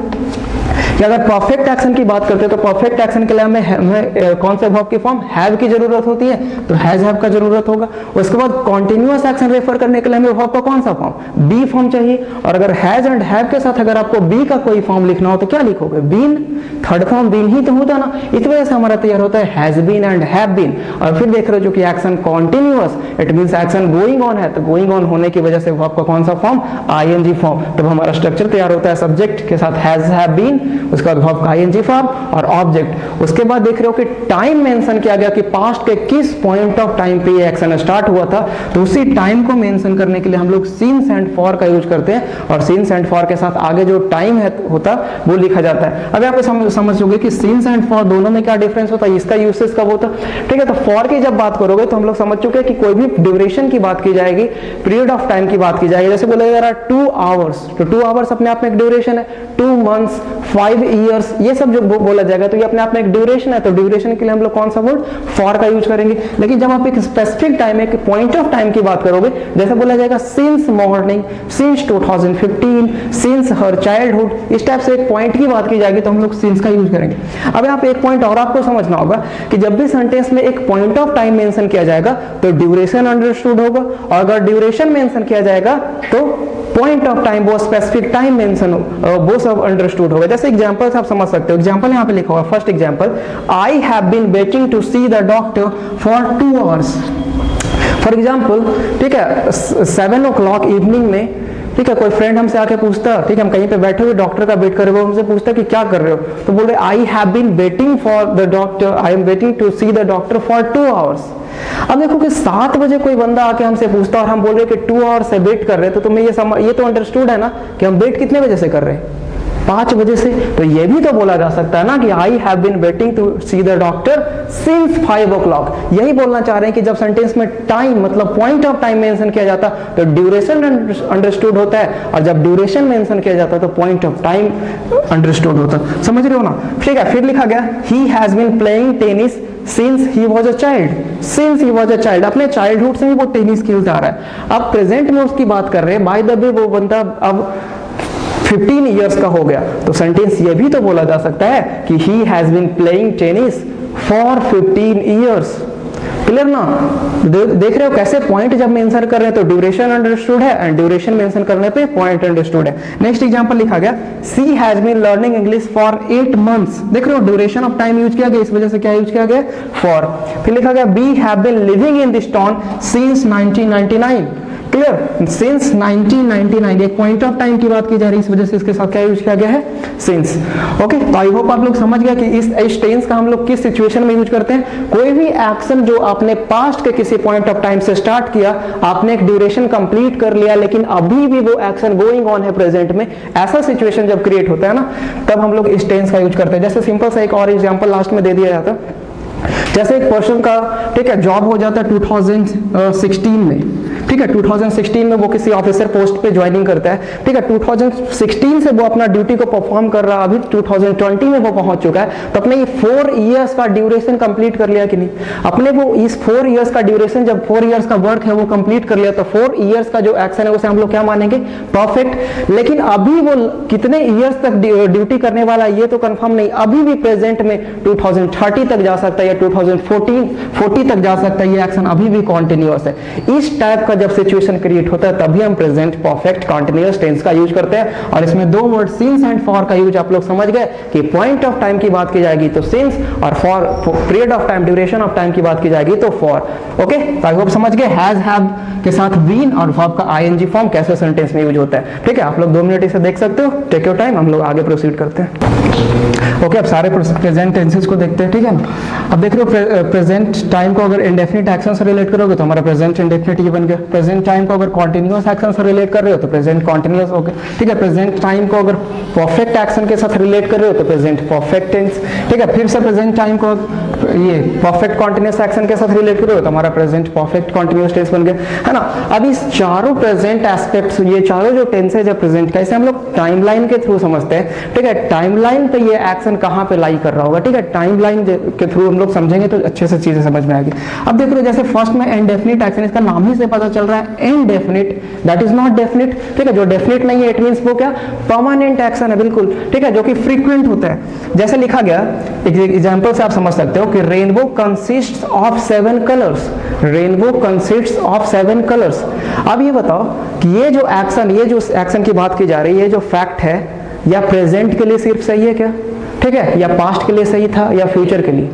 कि अगर परफेक्ट एक्शन की बात करते हैं तो परफेक्ट एक्शन के लिए हमें कौन से वर्ब की फॉर्म हैव की जरूरत होती है, तो हैज हैव का जरूरत होगा। उसके बाद कॉन्टिन्यूअस एक्शन रेफर करने के लिए हमें वर्ब का कौन सा फॉर्म, बी फॉर्म चाहिए। और अगर हैज एंड हैव के साथ अगर आपको बी का कोई फॉर्म लिखना हो तो क्या लिखोगे, बीन, थर्ड फॉर्म बीन ही तो होता ना, इस वजह से हमारा तैयार होता है has been and have been. और फिर देख रहे हो जो कि action continuous, it means action going on है, तो गोइंग ऑन होने की वजह से वर्ब का कौन सा फॉर्म, आईएनजी फॉर्म। तो हमारा स्ट्रक्चर तैयार होता है सब्जेक्ट के साथ हैज हैव बीन, उसके बाद वर्ब का आईएनजी फॉर्म और ऑब्जेक्ट। उसके बाद देख रहे हो कि टाइम मेंशन किया गया कि पास्ट के किस पॉइंट ऑफ टाइम पे ये एक्शन स्टार्ट हुआ था, तो उसी टाइम को मेंशन करने के लिए हम लोग सिंस एंड फॉर का यूज करते हैं। और सिंस एंड फॉर के साथ आगे जो टाइम है होता वो लिखा जाता है। अब आप समझोगे कि सिंस एंड फॉर दोनों में क्या डिफरेंस होता है, इसका यूसेज कब होता है, ठीक है। तो फॉर की जब बात करोगे तो हम लोग समझ चुके हैं कि कोई भी ड्यूरेशन की बात की जाएगी, पीरियड ऑफ टाइम की बात की जाएगी। जैसे बोला जा रहा है 2 आवर्स, तो 2 आवर्स अपने आप में एक ड्यूरेशन है। 2 मंथ्स, 5 ईयर्स, ये सब जो बोला जाएगा तो ये अपने आप में एक ड्यूरेशन है। तो ड्यूरेशन के लिए हम लोग कौन सा वर्ड, फॉर का यूज करेंगे। लेकिन जब आप एक स्पेसिफिक टाइम, एक पॉइंट ऑफ टाइम की बात करोगे, जैसे बोला जाएगा since morning, since 2015, since her childhood, इस टाइप से एक पॉइंट की बात की जाएगी तो हम लोग सिंस का यूज करेंगे। अब यहाँ पे एक पॉइंट और आपको समझना होगा कि जब भी सेंटेंस में एक पॉइंट ऑफ टाइम मेंशन किया जाएगा तो ड्यूरेशन अंडरस्टूड होगा, और अगर ड्यूरेशन मेंशन किया जाएगा तो पॉइंट ऑफ टाइम, वो स्पेसिफिक टाइम मेंशन वो सब अंडरस्टूड होगा। जैसे एग्जांपल आप समझ सकते हो, एग्जांपल यहाँ पे लिखा हुआ, first example, I have been waiting to see the doctor for 2 hours. For example, ठीक है, 7 o'clock इवनिंग में, ठीक है, कोई फ्रेंड हमसे आके पूछता, ठीक है, हम कहीं पे बैठे हुए डॉक्टर का वेट कर रहे हो, हमसे पूछता कि क्या कर रहे हो, तो बोल रहे I have been waiting for the doctor, I am waiting to see the doctor for 2 hours. अब देखो कि 7 बजे कोई बंदा आके हमसे पूछता और हम बोल रहे कि 2 आवर्स से वेट कर रहे हैं, तो तुम्हें ये तो अंडरस्टूड है ना कि हम वेट कितने बजे से कर रहे हैं, 5 बजे से। तो ये भी तो बोला जा सकता है ना कि I have been waiting to see the doctor since 5 o'clock। यही बोलना चाह रहे हैं कि जब सेंटेंस में टाइम मतलब पॉइंट ऑफ टाइम मेंशन किया जाता तो ड्यूरेशन अंडरस्टूड होता है, और जब ड्यूरेशन मेंशन किया जाता तो पॉइंट ऑफ टाइम अंडरस्टूड होता। समझ रहे हो ना, ठीक है। फिर लिखा गया he has been playing tennis since he was a child, since he was a child, अपने चाइल्डहुड से ही वो टेनिस खेलता आ रहा है। अब प्रेजेंट में उसकी बात कर रहे हैं, बाय द वे वो बंदा अब 15 इयर्स का हो गया, तो सेंटेंस ये भी तो बोला जा सकता है कि he has been playing tennis for 15 years. Clear ना, देख रहे हो कैसे पॉइंट जब मेंशन कर रहे हैं तो ड्यूरेशन अंडरस्टूड है, एंड ड्यूरेशन मेंशन करने पे पॉइंट अंडरस्टूड है। नेक्स्ट एग्जांपल लिखा गया she has been learning English for 8 months। देख रहे हो ड्यूरेशन ऑफ टाइम यूज किया गया, इस वजह से क्या यूज किया गया, फॉर। फिर लिखा गया we have been living in this town since 1999। Clear, since 1999 एक पॉइंट ऑफ टाइम की बात की जा रही है, इस वजह से इसके साथ क्या यूज किया गया है, सिंस। ओके, तो आई होप आप लोग समझ गया कि इस टेंस का हम लोग किस सिचुएशन में यूज करते हैं। कोई भी एक्शन जो आपने पास्ट के किसी पॉइंट ऑफ टाइम से स्टार्ट किया, आपने एक ड्यूरेशन कंप्लीट कर लिया, लेकिन अभी भी वो एक्शन गोइंग ऑन है प्रेजेंट में, ऐसा सिचुएशन जब क्रिएट होता है ना, तब हम लोग इस टेंस का यूज करते हैं। जैसे सिंपल सा एक और एग्जांपल लास्ट में दे दिया जाता है, जैसे एक पर्सन का, ठीक है, जॉब हो जाता है 2016 में, ठीक है, 2016 में वो किसी ऑफिसर पोस्ट पे ज्वाइनिंग करता है, ठीक है, 2016 से वो अपना ड्यूटी को परफॉर्म कर रहा है, अभी 2020 में वो पहुंच चुका है, तो अपने ये 4 इयर्स का ड्यूरेशन कंप्लीट कर लिया कि नहीं, अपने वो इस 4 इयर्स का ड्यूरेशन, जब 4 इयर्स का वर्क है वो कंप्लीट कर लिया, तो 4 इयर्स का जो एक्शन है उसे हम लोग क्या मानेंगे, परफेक्ट। लेकिन अभी वो कितने इयर्स तक ड्यूटी करने वाला है ये तो कंफर्म नहीं, अभी भी प्रेजेंट में 2030 तक जा सकता है या 2040 तक जा सकता है, ये एक्शन अभी भी कॉन्टिन्यूअस है। इस टाइप का जब सिचुएशन क्रिएट होता है तभी हम प्रेजेंट परफेक्ट कॉन्टिन्यूअस टेंस का यूज करते हैं। और इसमें 2 वर्ड सिंस एंड फॉर का यूज आप लोग समझ गए कि पॉइंट ऑफ टाइम की बात की जाएगी तो सिंस, और for period of time, duration of time की बात की जाएगी तो फॉर। ओके, तो आई होप समझ गए हैज हैव के साथ बीन और वर्ब का आईएनजी फॉर्म कैसे सेंटेंस में यूज होता है। ठीक है, आप लोग 2 मिनट इसे देख सकते हो, टेक योर टाइम, हम लोग आगे प्रोसीड करते हैं। ओके, अब सारे प्रेजेंट टेंसेस को देखते हैं, ठीक है ना। अब देख रहे हो प्रेजेंट टाइम को अगर इंडेफिनिट एक्शन से रिलेट करोगे तो हमारा प्रेजेंट इंडेफिनिट ये बन गया। प्रेजेंट टाइम को अगर कॉन्टिन्यूअस एक्शन से रिलेट कर रहे हो तो प्रेजेंट कॉन्टिन्यूअस हो गया, ठीक है। प्रेजेंट टाइम को अगर परफेक्ट एक्शन के साथ रिलेट कर रहे हो तो प्रेजेंट परफेक्ट टेंस, ठीक है। फिर से प्रेजेंट टाइम को ये परफेक्ट कॉन्टिन्यूअस एक्शन के साथ रिलेट कर रहे हो तो हमारा प्रेजेंट परफेक्ट कॉन्टिन्यूअस टेंस बन गया, है ना। अब इस चारों प्रेजेंट एस्पेक्ट्स, ये चारों जो टेंसेज है प्रेजेंट का, इसे हम लोग टाइमलाइन के थ्रू समझते हैं, ठीक है। टाइमलाइन पे ये एक्शन कहाँ पे लाई कर रहा होगा, ठीक है। टाइमलाइन के थ्रू हम लोग समझेंगे तो अच्छे से चीजें समझ में आएगी। अब देख रहे हो जैसे फर्स्ट में इंडेफिनिट एक्शन, इसका नाम ही से पता चल रहा है indefinite, that is not definite, ठीक है। जो डेफिनिट नहीं है इट मींस वो क्या, परमानेंट एक्शन है, बिल्कुल, ठीक है, जो कि फ्रीक्वेंट होता है। जैसे लिखा गया एग्जांपल से आप समझ सकते हो कि rainbow consists of 7 colours, rainbow consists of 7 colours. अब ये बताओ कि ये जो एक्शन की बात की जा रही है, ये जो फैक्ट है, या प्रेजेंट के लिए सिर्फ सही है क्या, ठीक है, या पास्ट के लिए सही था, या फ्यूचर के लिए।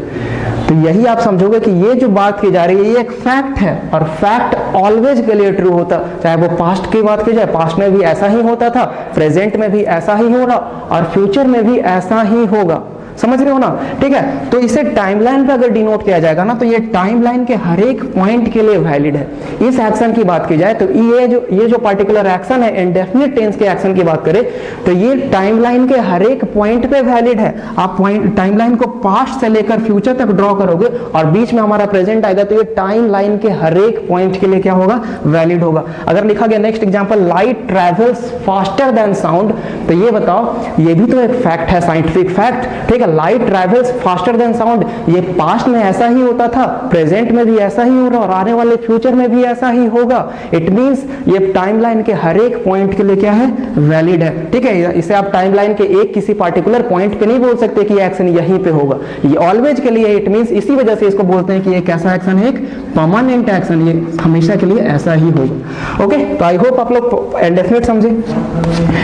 तो यही आप समझोगे कि ये जो बात की जा रही है ये एक फैक्ट है, और फैक्ट ऑलवेज के लिए ट्रू होता, चाहे वो पास्ट की बात की जाए, पास्ट में भी ऐसा ही होता था, प्रेजेंट में भी ऐसा ही होगा, और फ्यूचर में भी ऐसा ही होगा। समझ रहे हो ना, ठीक है। तो इसे टाइमलाइन पे अगर डिनोट किया जाएगा ना, तो ये टाइमलाइन के हर एक पॉइंट के लिए वैलिड है। इस एक्शन की बात की जाए तो ये जो पार्टिकुलर एक्शन है, इंडेफिनिट टेंस के एक्शन की बात करें तो ये टाइमलाइन के हर एक पॉइंट पे वैलिड है। आप टाइमलाइन को पास्ट से लेकर फ्यूचर तक ड्रॉ करोगे और बीच में हमारा प्रेजेंट आएगा, तो ये टाइमलाइन के हर एक पॉइंट के लिए क्या होगा, वैलिड होगा। अगर लिखा गया next example, light travels faster than sound, तो ये बताओ, ये भी तो एक फैक्ट है, साइंटिफिक फैक्ट, ठीक है। Light travels faster than sound, ये पास्ट में ऐसा ही होता था, प्रेजेंट में भी ऐसा ही हो रहा, और आने वाले फ्यूचर में भी ऐसा ही होगा। इट मींस ये टाइमलाइन के हर एक पॉइंट के लिए क्या है, वैलिड है, ठीक है। इसे आप टाइमलाइन के एक किसी पार्टिकुलर पॉइंट पे नहीं बोल सकते कि एक्शन यहीं पे होगा, ये ऑलवेज के लिए। इट मींस इसी वजह से इसको बोलते हैं कि ये कैसा एक्शन है, एक परमानेंट एक्शन, ये हमेशा के लिए ऐसा ही होगा। ओके, तो आई होप आप लोग इंडेफिनिट समझे,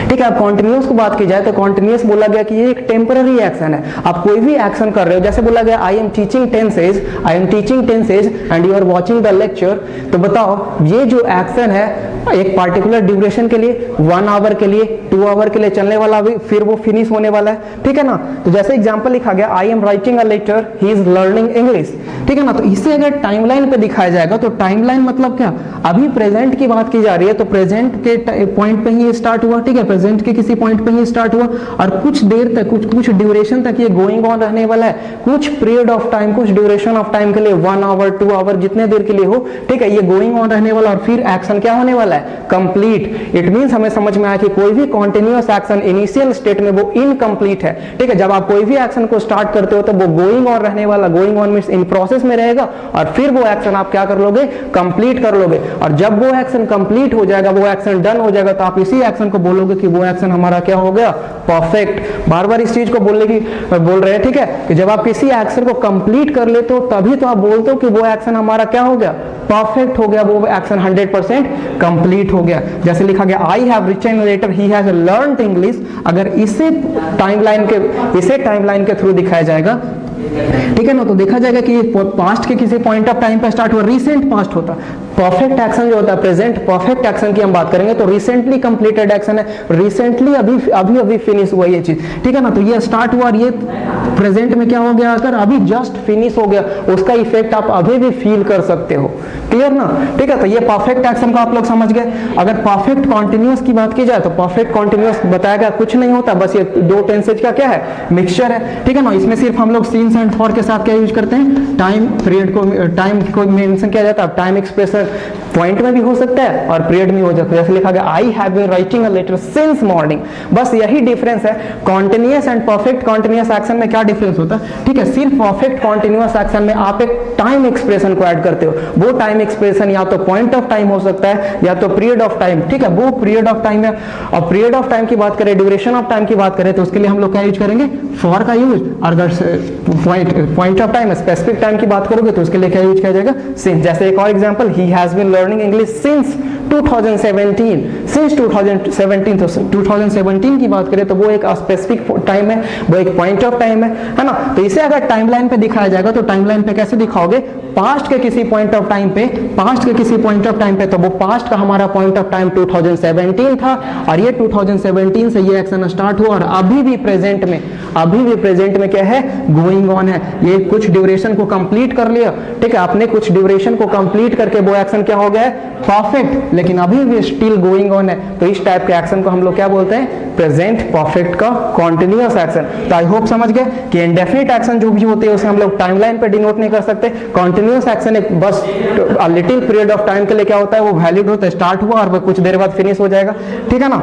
ठीक है। अब कॉन्टिन्यूअस की बात की जाए तो कॉन्टिन्यूअस बोला गया कि ये एक टेम्पररी एक्शन है। आप कोई भी एक्शन कर रहे हो, जैसे बोला गया I am teaching tenses and you are watching the lecture, तो बताओ ये जो एक्शन है एक पार्टिकुलर ड्यूरेशन के लिए, 1 आवर के लिए, 2 आवर के लिए चलने वाला, भी फिर वो फिनिश होने वाला है, ठीक है ना। तो जैसे एग्जांपल लिखा गया, I am writing a letter, he is learning English, ठीक है ना। तो इसे अगर टाइमलाइन पे दिखाया जाएगा तो टाइमलाइन मतलब क्या, अभी प्रेजेंट की बात की जा रही है तो प्रेजेंट के पॉइंट पे ही स्टार्ट हुआ, ठीक है, प्रेजेंट के किसी पॉइंट पे ही स्टार्ट हुआ, और कुछ देर तक, कुछ ड्यूरेशन तक ये गोइंग ऑन रहने वाला है, कुछ पीरियड ऑफ टाइम, कुछ ड्यूरेशन ऑफ टाइम के लिए, 1 आवर 2 आवर जितने देर के लिए हो, ठीक है, ये गोइंग ऑन रहने वाला, और फिर एक्शन क्या होने वाला है, कंप्लीट। इट मींस हमें समझ में आया कि कोई भी कॉन्टिन्यूअस एक्शन इनिशियल स्टेट में वो इनकम्प्लीट है, ठीक है। जब आप कोई भी एक्शन को स्टार्ट करते हो तो वो गोइंग ऑन रहने वाला, going on means in process में रहेगा, और फिर वो एक्शन आप क्या कर लोगे, कंप्लीट कर लोगे, और जब वो एक्शन कंप्लीट हो जाएगा, वो एक्शन डन हो जाएगा, तो आप इसी एक्शन को बोलोगे कि वो एक्शन हमारा क्या हो गया, परफेक्ट। बार बार इस चीज को बोल रहे हैं, ठीक है, कि जब आप किसी एक्शन को कंप्लीट कर लेते हो तभी तो आप बोलते हो कि वो एक्शन हमारा क्या हो गया, परफेक्ट हो गया, वो एक्शन 100% कंप्लीट हो गया। जैसे लिखा गया, I have written letter, he has learned English, अगर इसे टाइमलाइन के थ्रू दिखाया जाएगा, ठीक है ना, तो देखा जाएगा कि पास्ट के किसी पॉइंट ऑफ टाइम पे स्टार्ट हुआ, रिसेंट पास्ट होता। परफेक्ट एक्शन जो होता है, प्रेजेंट परफेक्ट एक्शन की हम बात करेंगे तो रिसेंटली कंप्लीटेड एक्शन है, रिसेंटली अभी फिनिश हुआ ये चीज, ठीक है ना। तो ये स्टार्ट हुआ और ये प्रेजेंट में क्या हो गया, अगर अभी जस्ट फिनिश हो गया, उसका इफेक्ट आप अभी भी फील कर सकते हो, क्लियर ना, ठीक है। तो ये परफेक्ट एक्शन को आप लोग समझ गए। अगर परफेक्ट कॉन्टिन्यूअस की बात की जाए तो परफेक्ट कॉन्टिन्यूअस बताया गया कुछ नहीं होता, बस ये 2 टेंसेज का क्या है, मिक्सचर है, ठीक है ना। इसमें सिर्फ हम लोग सीन्स एंड फॉर के साथ क्या यूज करते हैं, टाइम पीरियड को, टाइम को मेंशन किया जाता है, टाइम एक्सप्रेशन पॉइंट में भी हो सकता है और पीरियड में हो जाता है। जैसे लिखा गया, I have been writing a letter since morning, बस यही डिफरेंस है। Continuous and perfect continuous action में क्या डिफरेंस होता है, ठीक है, सिर्फ परफेक्ट कॉन्टिन्यूअस एक्शन में आप एक टाइम एक्सप्रेशन को ऐड करते हो, वो टाइम एक्सप्रेशन या तो पॉइंट ऑफ टाइम हो सकता है या तो पीरियड ऑफ टाइम, ठीक है, वो पीरियड ऑफ टाइम है। और पीरियड ऑफ टाइम की बात करें, ड्यूरेशन ऑफ टाइम की बात करें तो उसके लिए हम लोग क्या यूज करेंगे, फॉर का यूज। और अगर point of time, specific time की बात करोगे तो उसके लिए क्या यूज किया जाएगा, सिंस। जैसे एक और example, he has been learning English since 2017, since 2017, तो 2017 की बात करें तो वो एक स्पेसिफिक टाइम है, वो एक पॉइंट ऑफ टाइम है ना। तो इसे अगर टाइमलाइन पे दिखाया जाएगा तो टाइमलाइन पे कैसे दिखाओगे, पास्ट के किसी पॉइंट ऑफ टाइम पे, तो वो पास्ट का हमारा पॉइंट ऑफ टाइम 2017 था, और ये 2017 से ये एक्शन स्टार्ट हुआ, और अभी भी प्रेजेंट में क्या है, गोइंग ऑन है। ये कुछ ड्यूरेशन को कंप्लीट कर लिया, ठीक है, आपने कुछ ड्यूरेशन को कंप्लीट करके वो एक्शन क्या हो गया है, परफेक्ट, लेकिन अभी भी स्टिल गोइंग ऑन है। तो इस टाइप के एक्शन को हम लोग क्या बोलते हैं, प्रेजेंट परफेक्ट का कॉन्टिन्यूअस एक्शन। तो आई होप समझ गए कि इंडेफिनिट एक्शन जो भी होते हैं उसे हम लोग टाइमलाइन पे डिनोट नहीं कर सकते। कॉन्टिन्यूअस एक्शन एक बस लिटिल पीरियड ऑफ टाइम के लिए क्या होता है, वो वैलिड होता है, स्टार्ट हुआ और वो कुछ देर बाद फिनिश हो जाएगा, ठीक है ना।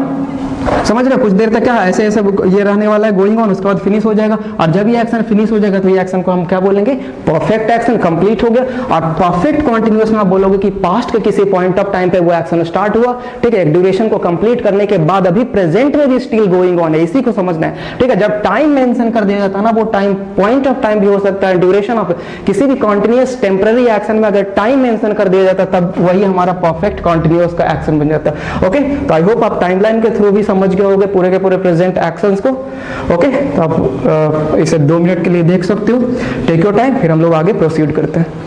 समझ रहे हो? कुछ देर तक क्या ऐसे ऐसे ये रहने वाला है गोइंग ऑन, उसके बाद फिनिश हो जाएगा, और जब ये एक्शन फिनिश हो जाएगा तो ये एक्शन को हम क्या बोलेंगे? परफेक्ट एक्शन, कंप्लीट हो गया। और परफेक्ट कॉन्टिन्यूअस में आप बोलोगे कि पास्ट के किसी पॉइंट ऑफ टाइम पे वो एक्शन स्टार्ट हुआ, ठीक है, एक ड्यूरेशन को कंप्लीट करने के बाद अभी प्रेजेंट में भी स्टिल गोइंग ऑन है, इसी को समझना है, ठीक है। जब टाइम मेंशन कर दिया जाता है ना, वो टाइम पॉइंट ऑफ टाइम भी हो सकता है, ड्यूरेशन ऑफ किसी भी कॉन्टिन्यूअस टेम्पररी एक्शन में अगर टाइम मेंशन कर दिया जाता है तब वही हमारा परफेक्ट कॉन्टिन्यूअस का एक्शन बन जाता है। ओके, तो आई होप आप टाइमलाइन के थ्रू भी समझ गए होंगे पूरे के पूरे प्रेजेंट एक्शंस को। ओके, तो आप इसे 2 मिनट के लिए देख सकते हो, टेक योर टाइम, फिर हम लोग आगे प्रोसीड करते हैं।